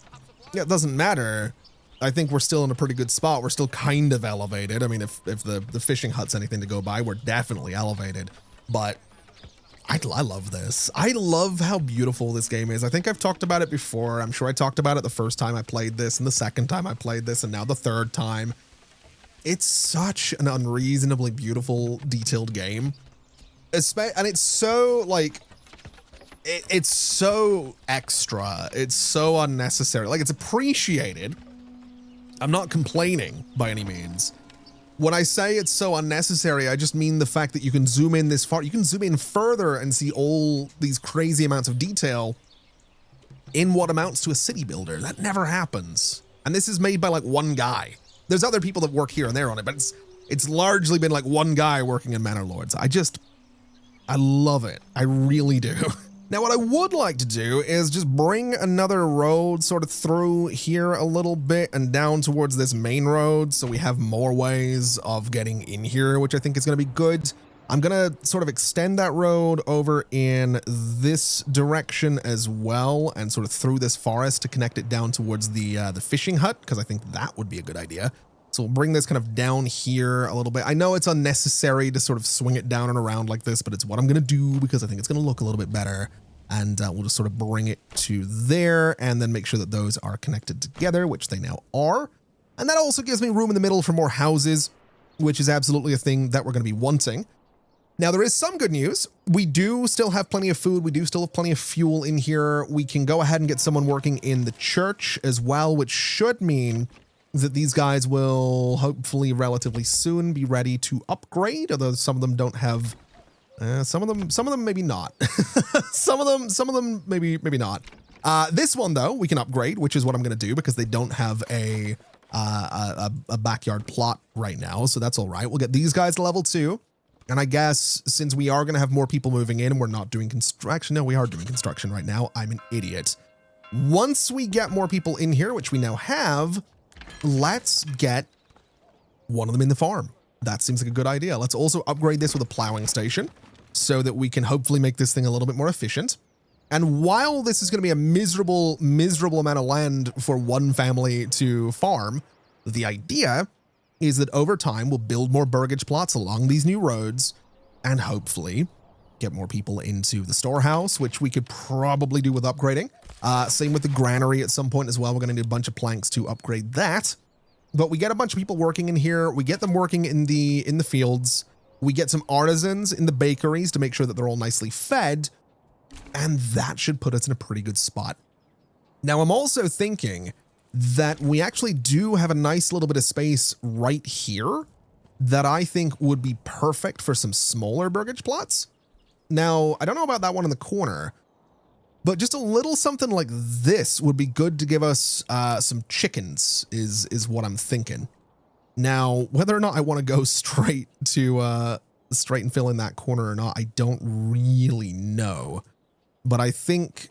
Yeah, it doesn't matter. I think we're still in a pretty good spot. We're still kind of elevated. I mean, if the fishing hut's anything to go by, we're definitely elevated. But I love this. I love how beautiful this game is. I think I've talked about it before. I'm sure I talked about it the first time I played this and the second time I played this and now the third time. It's such an unreasonably beautiful, detailed game. And it's so like, it's so extra. It's so unnecessary. Like, it's appreciated. I'm not complaining by any means. When I say it's so unnecessary, I just mean the fact that you can zoom in this far. You can zoom in further and see all these crazy amounts of detail in what amounts to a city builder. That never happens. And this is made by like one guy. There's other people that work here and there on it, but it's largely been like one guy working in Manor Lords. I love it. I really do. Now, what I would like to do is just bring another road sort of through here a little bit and down towards this main road, so we have more ways of getting in here, which I think is going to be good. I'm going to sort of extend that road over in this direction as well, and sort of through this forest to connect it down towards the fishing hut, because I think that would be a good idea. So we'll bring this kind of down here a little bit. I know it's unnecessary to sort of swing it down and around like this, but it's what I'm going to do because I think it's going to look a little bit better. And we'll just sort of bring it to there and then make sure that those are connected together, which they now are. And that also gives me room in the middle for more houses, which is absolutely a thing that we're going to be wanting. Now, there is some good news. We do still have plenty of food. We do still have plenty of fuel in here. We can go ahead and get someone working in the church as well, which should mean that these guys will hopefully relatively soon be ready to upgrade, although some of them don't have... some of them maybe not. some of them maybe not. This one though, we can upgrade, which is what I'm going to do because they don't have a backyard plot right now. So that's all right. We'll get these guys to level 2. And I guess since we are going to have more people moving in and we're not doing construction. No, we are doing construction right now. I'm an idiot. Once we get more people in here, which we now have, let's get one of them in the farm. That seems like a good idea. Let's also upgrade this with a plowing station so that we can hopefully make this thing a little bit more efficient. And while this is going to be a miserable, miserable amount of land for one family to farm, the idea is that over time we'll build more burgage plots along these new roads and hopefully get more people into the storehouse, which we could probably do with upgrading. Same with the granary at some point as well. We're going to need a bunch of planks to upgrade that. But we get a bunch of people working in here. We get them working in the fields. We get some artisans in the bakeries to make sure that they're all nicely fed. And that should put us in a pretty good spot. Now, I'm also thinking that we actually do have a nice little bit of space right here that I think would be perfect for some smaller burgage plots. Now, I don't know about that one in the corner, but just a little something like this would be good to give us some chickens is what I'm thinking. Now, whether or not I want to go straight and fill in that corner or not, I don't really know. But I think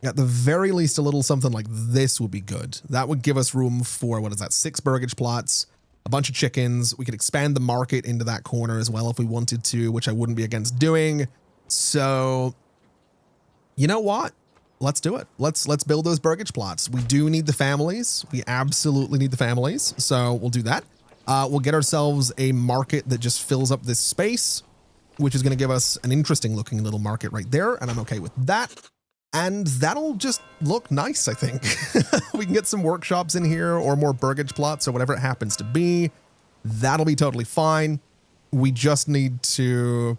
at the very least, a little something like this would be good. That would give us room for, 6 burgage plots, a bunch of chickens. We could expand the market into that corner as well if we wanted to, which I wouldn't be against doing. So... you know what? Let's do it. Let's build those burgage plots. We do need the families. We absolutely need the families. So we'll do that. We'll get ourselves a market that just fills up this space, which is going to give us an interesting looking little market right there. And I'm okay with that. And that'll just look nice, I think. We can get some workshops in here or more burgage plots or whatever it happens to be. That'll be totally fine. We just need to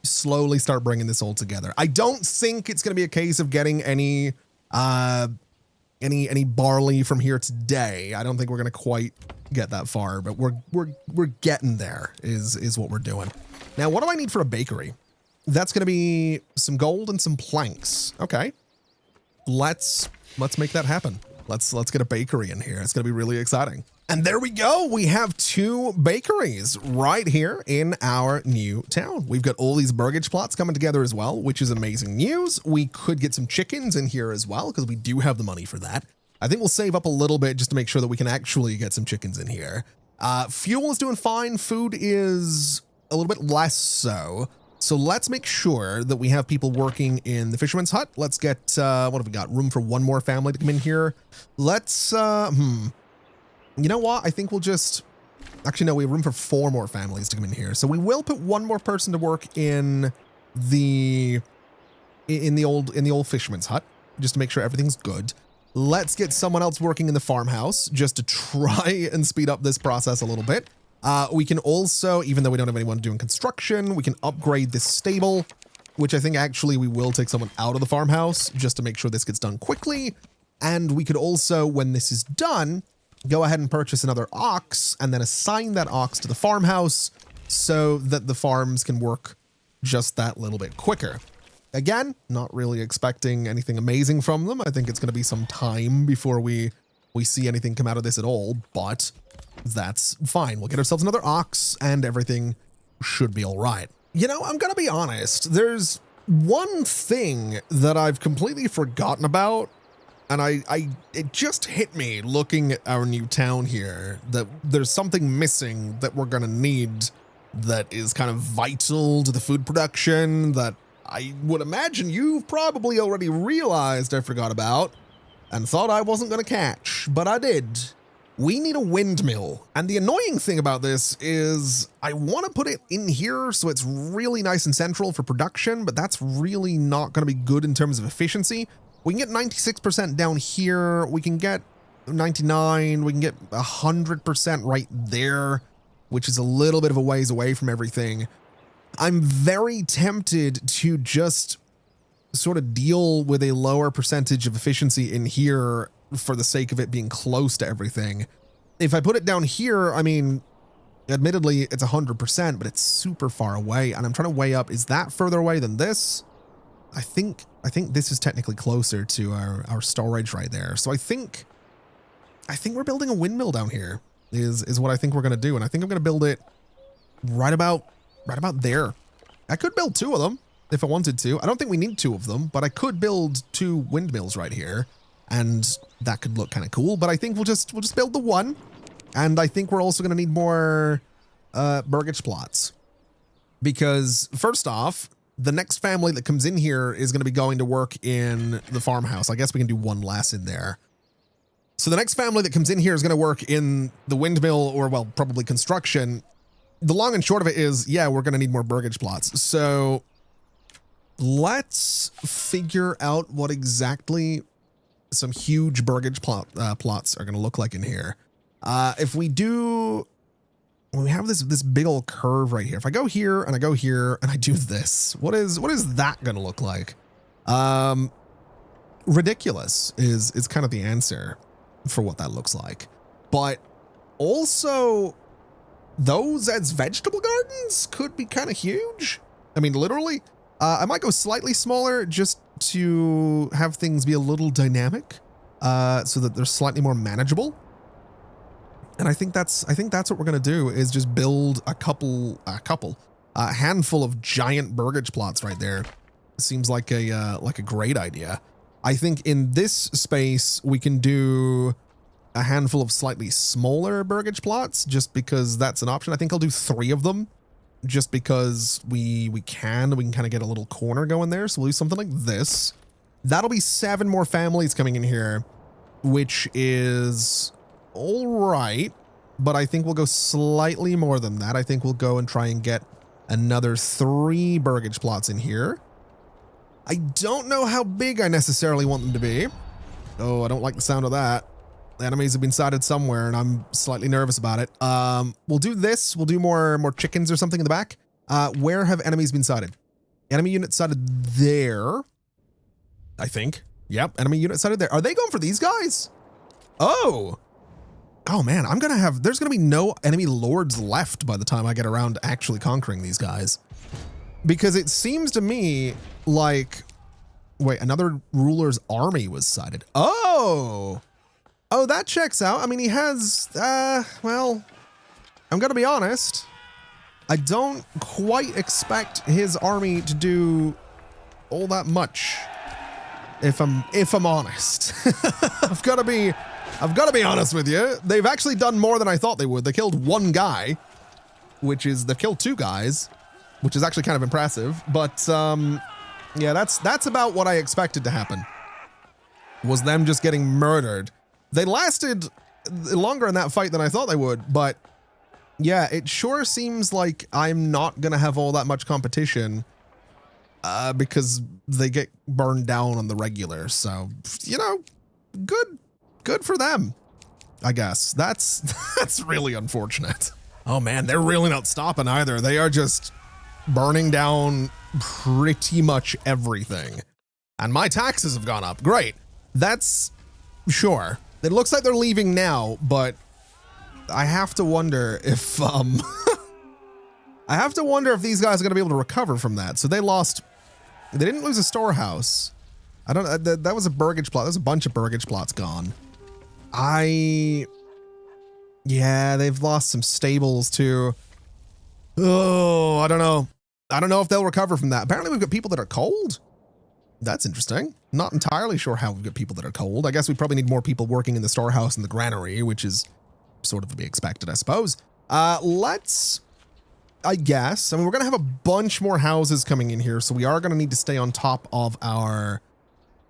slowly start bringing this all together. I don't think it's going to be a case of getting any barley from here today. I don't think we're going to quite get that far, but we're getting there is what we're doing. Now, what do I need for a bakery? That's going to be some gold and some planks. Okay. Let's make that happen. Let's get a bakery in here. It's going to be really exciting. And there we go. We have 2 bakeries right here in our new town. We've got all these burgage plots coming together as well, which is amazing news. We could get some chickens in here as well, because we do have the money for that. I think we'll save up a little bit just to make sure that we can actually get some chickens in here. Fuel is doing fine. Food is a little bit less so. So let's make sure that we have people working in the fisherman's hut. Let's get, what have we got? Room for 1 more family to come in here. Let's, you know what? I think we'll just, actually no, we have room for 4 more families to come in here. So we will put 1 more person to work in the old fisherman's hut, just to make sure everything's good. Let's get someone else working in the farmhouse just to try and speed up this process a little bit. We can also, even though we don't have anyone doing construction, we can upgrade this stable, which I think actually we will take someone out of the farmhouse just to make sure this gets done quickly. And we could also, when this is done, go ahead and purchase another ox and then assign that ox to the farmhouse so that the farms can work just that little bit quicker. Again, not really expecting anything amazing from them. I think it's going to be some time before we see anything come out of this at all, but that's fine. We'll get ourselves another ox and everything should be all right. You know, I'm going to be honest. There's one thing that I've completely forgotten about. And it just hit me looking at our new town here that there's something missing that we're going to need that is kind of vital to the food production that I would imagine you've probably already realized I forgot about and thought I wasn't going to catch, but I did. We need a windmill. And the annoying thing about this is I want to put it in here so it's really nice and central for production, but that's really not going to be good in terms of efficiency. We can get 96% down here. We can get 99. We can get 100% right there, which is a little bit of a ways away from everything. I'm very tempted to just sort of deal with a lower percentage of efficiency in here for the sake of it being close to everything. If I put it down here, I mean, admittedly, it's 100%, but it's super far away. And I'm trying to weigh up, is that further away than this? I think this is technically closer to our storage right there. So I think we're building a windmill down here is what I think we're going to do. And I think I'm going to build it right about there. I could build 2 of them if I wanted to. I don't think we need 2 of them, but I could build 2 windmills right here and that could look kind of cool. But I think we'll just build the 1. And I think we're also going to need more burgage plots because first off, the next family that comes in here is going to be going to work in the farmhouse. I guess we can do 1 less in there. So the next family that comes in here is going to work in the windmill or, well, probably construction. The long and short of it is, yeah, we're going to need more burgage plots. So let's figure out what exactly some huge burgage plots are going to look like in here. If we do... We have this big old curve right here. If I go here and I go here and I do this, what is that going to look like? Ridiculous is kind of the answer for what that looks like. But also those as vegetable gardens could be kind of huge. I mean, literally, I might go slightly smaller just to have things be a little dynamic, so that they're slightly more manageable. And I think that's what we're going to do is just build a handful of giant burgage plots right there. Seems like a great idea. I think in this space, we can do a handful of slightly smaller burgage plots just because that's an option. I think I'll do 3 of them just because we can kind of get a little corner going there. So we'll do something like this. That'll be 7 more families coming in here, which is all right, but I think we'll go slightly more than that. I think we'll go and try and get another 3 burgage plots in here. I don't know how big I necessarily want them to be. Oh, I don't like the sound of that. The enemies have been sighted somewhere and I'm slightly nervous about it. We'll do this. We'll do more chickens or something in the back. Where have enemies been sighted? Enemy unit sighted there, I think. Yep, enemy unit sighted there. Are they going for these guys? Oh man, there's gonna be no enemy lords left by the time I get around to actually conquering these guys. Because it seems to me like, wait, another ruler's army was sighted. Oh, Oh, that checks out. I mean, he has, well, I'm gonna be honest. I don't quite expect his army to do all that much. If I'm honest. I've got to be honest with you. They've actually done more than I thought they would. They killed one guy, they've killed two guys, which is actually kind of impressive. But yeah, that's about what I expected to happen. Was them just getting murdered. They lasted longer in that fight than I thought they would, but yeah, it sure seems like I'm not gonna have all that much competition because they get burned down on the regular. So, you know, good for them, I guess. That's really unfortunate. Oh man, they're really not stopping either. They are just burning down pretty much everything. And my taxes have gone up. Great. That's sure. It looks like they're leaving now, but I have to wonder if I have to wonder if these guys are going to be able to recover from that. So they didn't lose a storehouse. I don't, that was a burgage plot. There's a bunch of burgage plots gone. Yeah, they've lost some stables too. Oh, I don't know. I don't know if they'll recover from that. Apparently we've got people that are cold. That's interesting. Not entirely sure how we've got people that are cold. I guess we probably need more people working in the storehouse and the granary, which is sort of to be expected, I suppose. Let's, I guess, I mean, we're going to have a bunch more houses coming in here, so we are going to need to stay on top of our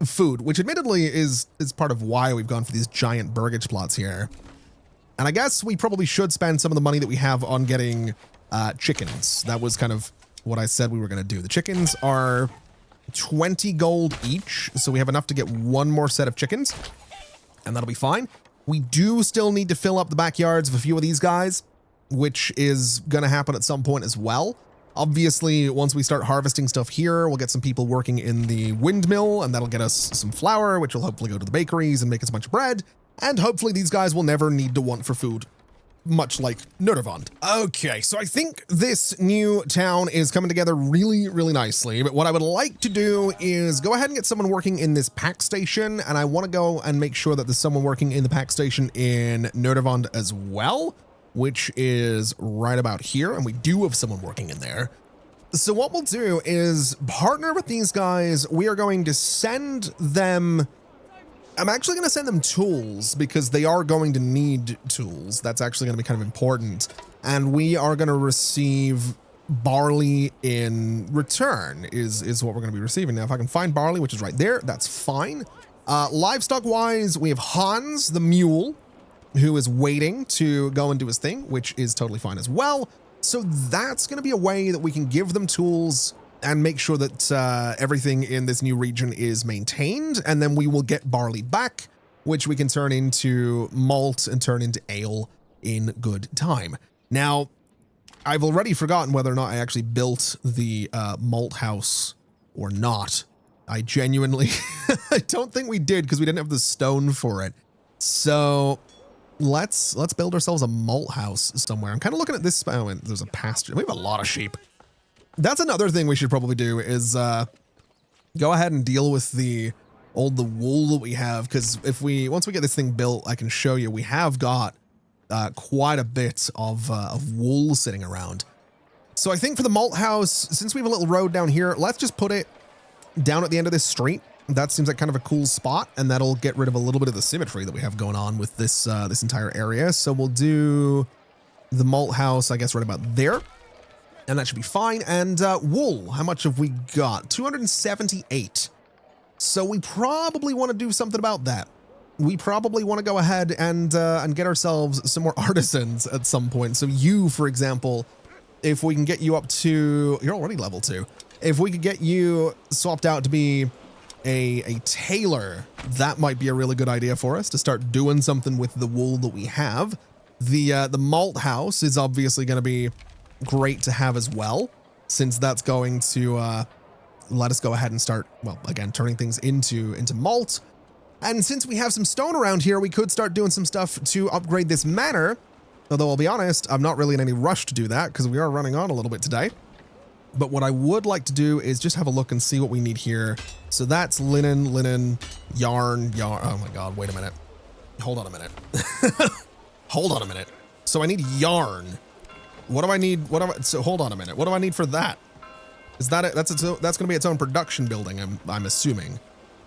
food, which admittedly is part of why we've gone for these giant burgage plots here. And I guess we probably should spend some of the money that we have on getting chickens. That was kind of what I said we were going to do. The chickens are 20 gold each, so we have enough to get one more set of chickens, and that'll be fine. We do still need to fill up the backyards of a few of these guys, which is going to happen at some point as well. Obviously, once we start harvesting stuff here, we'll get some people working in the windmill, and that'll get us some flour, which will hopefully go to the bakeries and make us a bunch of bread. And hopefully these guys will never need to want for food, much like Nordavond. Okay, so I think this new town is coming together really, really nicely. But what I would like to do is go ahead and get someone working in this pack station. And I want to go and make sure that there's someone working in the pack station in Nordavond as well, which is right about here. And we do have someone working in there. So what we'll do is partner with these guys. We are going to send them, I'm actually going to send them tools because they are going to need tools. That's actually going to be kind of important. And we are going to receive barley in return is what we're going to be receiving. Now, if I can find barley, which is right there, that's fine. Livestock wise, we have Hans, the mule, who is waiting to go and do his thing, which is totally fine as well. So that's going to be a way that we can give them tools and make sure that everything in this new region is maintained. And then we will get barley back, which we can turn into malt and turn into ale in good time. Now, I've already forgotten whether or not I actually built the malt house or not. I genuinely, I don't think we did because we didn't have the stone for it. So let's build ourselves a malt house somewhere. I'm kind of looking at this. Oh, and there's a pasture. We have a lot of sheep. That's another thing we should probably do is go ahead and deal with the wool that we have, because once we get this thing built, I can show you we have got quite a bit of wool sitting around. So I think for the malt house, since we have a little road down here, let's just put it down at the end of this street. That seems like kind of a cool spot, and that'll get rid of a little bit of the symmetry that we have going on with this this entire area. So we'll do the malt house, I guess, right about there. And that should be fine. And wool, how much have we got? 278. So we probably want to do something about that. We probably want to go ahead and get ourselves some more artisans at some point. So you, for example, if we can get you up to, you're already level 2. If we could get you swapped out to be a tailor, that might be a really good idea for us to start doing something with the wool that we have. The malt house is obviously going to be great to have as well, since that's going to let us go ahead and start, well, again, turning things into malt. And since we have some stone around here, we could start doing some stuff to upgrade this manor. Although I'll be honest, I'm not really in any rush to do that because we are running on a little bit today. But what I would like to do is just have a look and see what we need here. So that's linen, yarn. Oh my God, wait a minute. Hold on a minute. Hold on a minute. So I need yarn. What do I need? So hold on a minute. What do I need for that? Is that it? That's going to be its own production building, I'm assuming,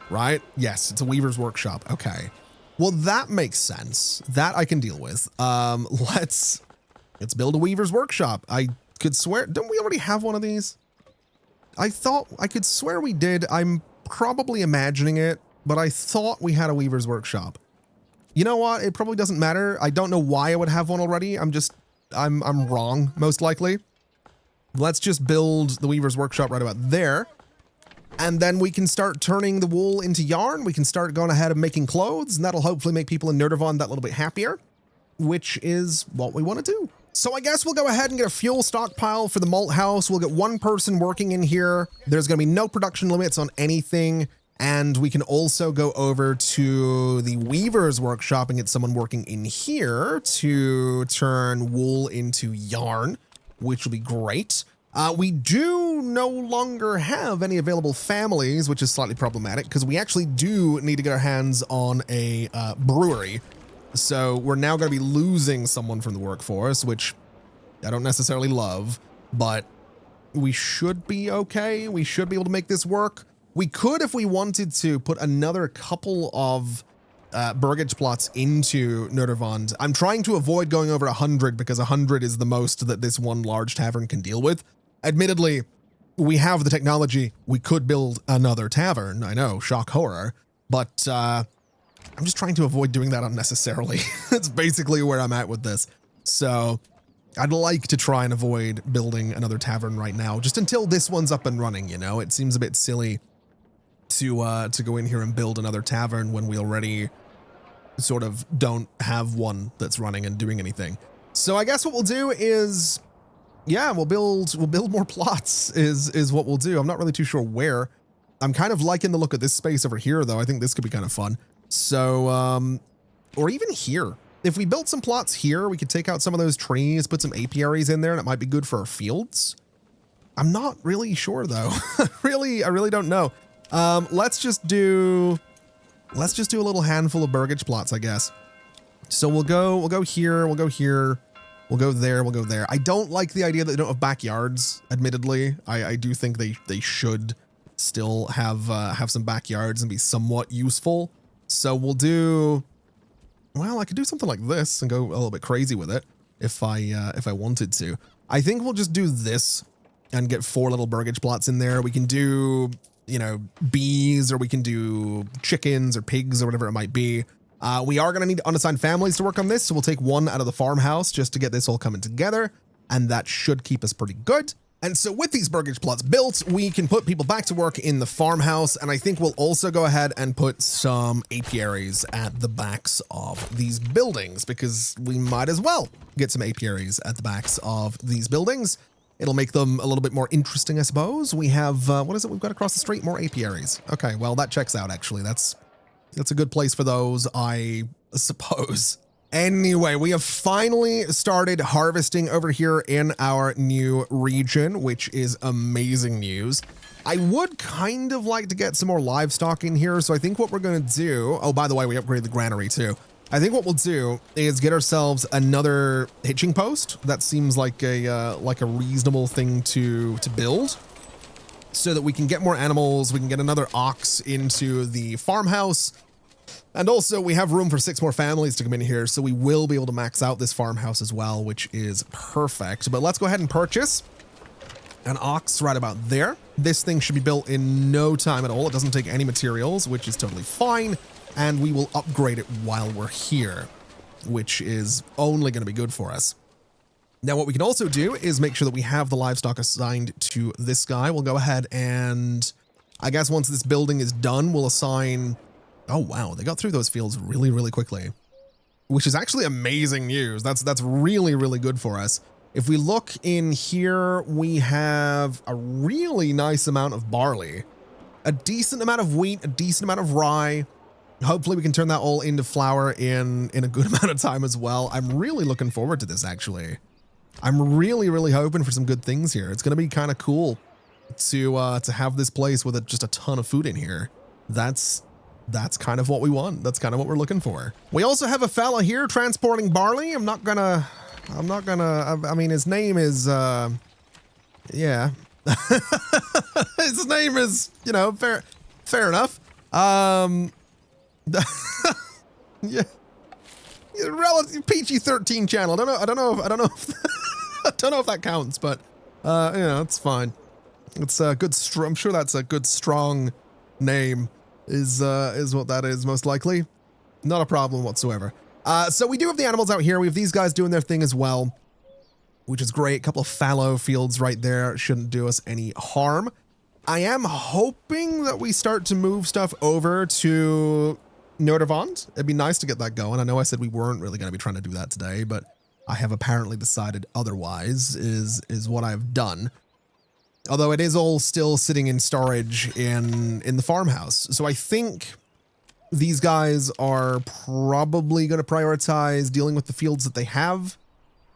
right? Yes, it's a weaver's workshop. Okay. Well, that makes sense. That I can deal with. Let's build a weaver's workshop. I could swear, don't we already have one of these? I could swear we did. I'm probably imagining it, but I thought we had a weaver's workshop. You know what? It probably doesn't matter. I don't know why I would have one already. I'm wrong, most likely. Let's just build the weaver's workshop right about there. And then we can start turning the wool into yarn. We can start going ahead and making clothes, and that'll hopefully make people in Nerdavon that little bit happier, which is what we want to do. So I guess we'll go ahead and get a fuel stockpile for the malt house. We'll get one person working in here. There's going to be no production limits on anything. And we can also go over to the weaver's workshop and get someone working in here to turn wool into yarn, which will be great. We do no longer have any available families, which is slightly problematic because we actually do need to get our hands on a brewery. So we're now going to be losing someone from the workforce, which I don't necessarily love, but we should be okay. We should be able to make this work. We could, if we wanted to, put another couple of burgage plots into Nerdavon. I'm trying to avoid going over 100 because 100 is the most that this one large tavern can deal with. Admittedly, we have the technology. We could build another tavern. I know, shock horror, but I'm just trying to avoid doing that unnecessarily. That's basically where I'm at with this. So I'd like to try and avoid building another tavern right now, just until this one's up and running, you know? It seems a bit silly to go in here and build another tavern when we already sort of don't have one that's running and doing anything. So I guess what we'll do is, yeah, we'll build more plots is what we'll do. I'm not really too sure where. I'm kind of liking the look of this space over here, though. I think this could be kind of fun. So, or even here. If we built some plots here, we could take out some of those trees, put some apiaries in there, and it might be good for our fields. I'm not really sure, though. I really don't know. Let's just do a little handful of burgage plots, I guess. So we'll go here, we'll go here, we'll go there, we'll go there. I don't like the idea that they don't have backyards, admittedly. I do think they should still have some backyards and be somewhat useful. So we'll do, well, I could do something like this and go a little bit crazy with it if I wanted to. I think we'll just do this and get 4 little burgage plots in there. We can do, you know, bees, or we can do chickens or pigs or whatever it might be. We are going to need unassigned families to work on this, so we'll take one out of the farmhouse just to get this all coming together, and that should keep us pretty good. And so with these burgage plots built, we can put people back to work in the farmhouse, and I think we'll also go ahead and put some apiaries at the backs of these buildings, because we might as well get some apiaries at the backs of these buildings. It'll make them a little bit more interesting, I suppose. We have, what is it we've got across the street? More apiaries. Okay, well, that checks out, actually. That's a good place for those, I suppose. Anyway, we have finally started harvesting over here in our new region, which is amazing news. I would kind of like to get some more livestock in here, so I think what we're going to do... Oh, by the way, we upgraded the granary, too. I think what we'll do is get ourselves another hitching post. That seems like a reasonable thing to build, so that we can get more animals. We can get another ox into the farmhouse. And also we have room for 6 more families to come in here, so we will be able to max out this farmhouse as well, which is perfect. But let's go ahead and purchase an ox right about there. This thing should be built in no time at all. It doesn't take any materials, which is totally fine. And we will upgrade it while we're here, which is only going to be good for us. Now, what we can also do is make sure that we have the livestock assigned to this guy. We'll go ahead and, I guess once this building is done, we'll assign... Oh, wow. They got through those fields really, really quickly, which is actually amazing news. That's really, really good for us. If we look in here, we have a really nice amount of barley, a decent amount of wheat, a decent amount of rye. Hopefully we can turn that all into flour in a good amount of time as well. I'm really looking forward to this, actually. I'm really, really hoping for some good things here. It's going to be kind of cool to have this place with just a ton of food in here. That's that's kind of what we want. That's kind of what we're looking for. We also have a fella here transporting barley. I mean, his name is, yeah. His name is, you know, fair enough. Yeah. Relative PG-13 channel. I don't know if that counts, but, you know, it's fine. It's a good, I'm sure that's a good, strong name is what that is, most likely. Not a problem whatsoever. So we do have the animals out here. We have these guys doing their thing as well, which is great. A couple of fallow fields right there. Shouldn't do us any harm. I am hoping that we start to move stuff over to Nordavond. It'd be nice to get that going. I know I said we weren't really going to be trying to do that today, but I have apparently decided otherwise is what I've done. Although it is all still sitting in storage in the farmhouse. So I think these guys are probably going to prioritize dealing with the fields that they have.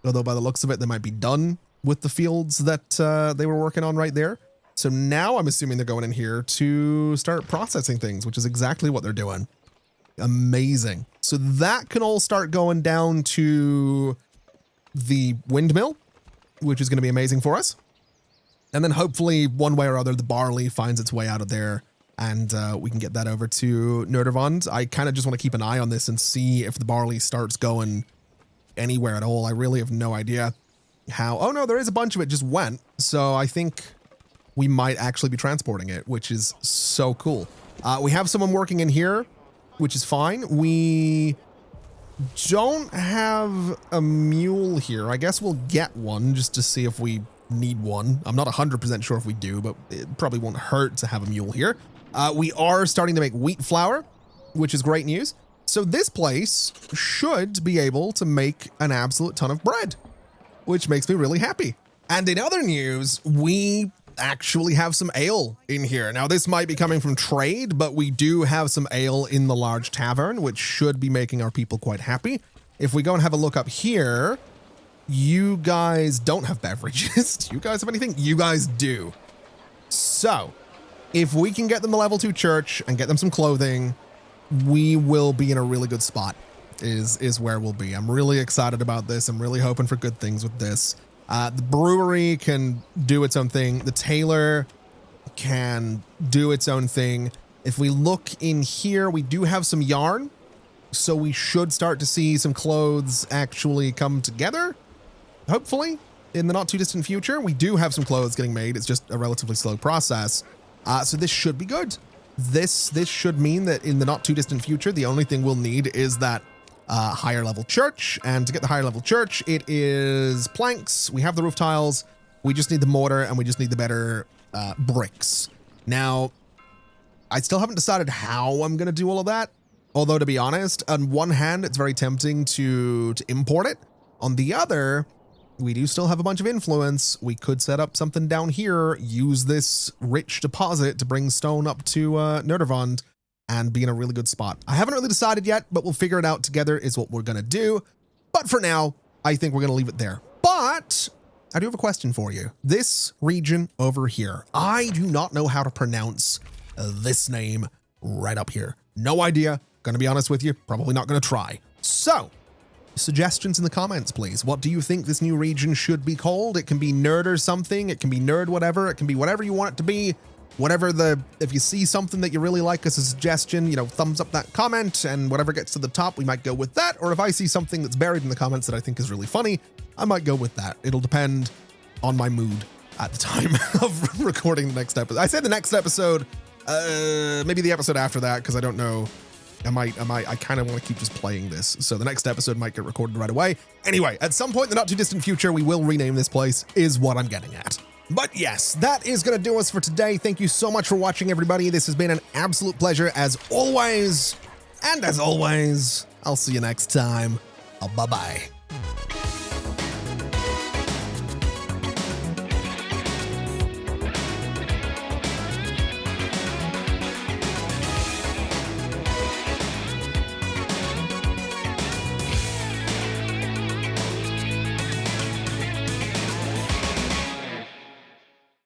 Although by the looks of it, they might be done with the fields that they were working on right there. So now I'm assuming they're going in here to start processing things, which is exactly what they're doing. Amazing. So that can all start going down to the windmill, which is going to be amazing for us. And then hopefully one way or other, the barley finds its way out of there and we can get that over to Nordavond. I kind of just want to keep an eye on this and see if the barley starts going anywhere at all. I really have no idea how. Oh no, there is a bunch of it just went. So I think we might actually be transporting it, which is so cool. We have someone working in here, which is fine. We don't have a mule here. I guess we'll get one just to see if we need one. I'm not 100% sure if we do, but it probably won't hurt to have a mule here. We are starting to make wheat flour, which is great news. So this place should be able to make an absolute ton of bread, which makes me really happy. And in other news, we actually have some ale in here. Now this might be coming from trade, but we do have some ale in the large tavern, which should be making our people quite happy. If we go and have a look up here, you guys don't have beverages. Do you guys have anything? You guys do. So if we can get them the level 2 church and get them some clothing, we will be in a really good spot is where we'll be. I'm really excited about this. I'm really hoping for good things with this. The brewery can do its own thing. The tailor can do its own thing. If we look in here, we do have some yarn. So we should start to see some clothes actually come together. Hopefully in the not too distant future. We do have some clothes getting made. It's just a relatively slow process. So this should be good. This should mean that in the not too distant future, the only thing we'll need is that higher level church. And to get the higher level church, it is planks. We have the roof tiles. We just need the mortar and we just need the better bricks. Now, I still haven't decided how I'm going to do all of that. Although, to be honest, on one hand, it's very tempting to import it. On the other, we do still have a bunch of influence. We could set up something down here, use this rich deposit to bring stone up to Nordavond and be in a really good spot. I haven't really decided yet, but we'll figure it out together is what we're going to do. But for now, I think we're going to leave it there. But I do have a question for you. This region over here, I do not know how to pronounce this name right up here. No idea. Gonna be honest with you, probably not gonna try. So, suggestions in the comments, please. What do you think this new region should be called? It can be nerd or something. It can be nerd whatever. It can be whatever you want it to be. Whatever if you see something that you really like as a suggestion, you know, thumbs up that comment, and whatever gets to the top, we might go with that. Or if I see something that's buried in the comments that I think is really funny, I might go with that. It'll depend on my mood at the time of recording the next episode. I say the next episode, maybe the episode after that, because I don't know. I kind of want to keep just playing this. So the next episode might get recorded right away. Anyway, at some point in the not too distant future, we will rename this place, is what I'm getting at. But yes, that is going to do us for today. Thank you so much for watching, everybody. This has been an absolute pleasure as always. And as always, I'll see you next time. Bye-bye.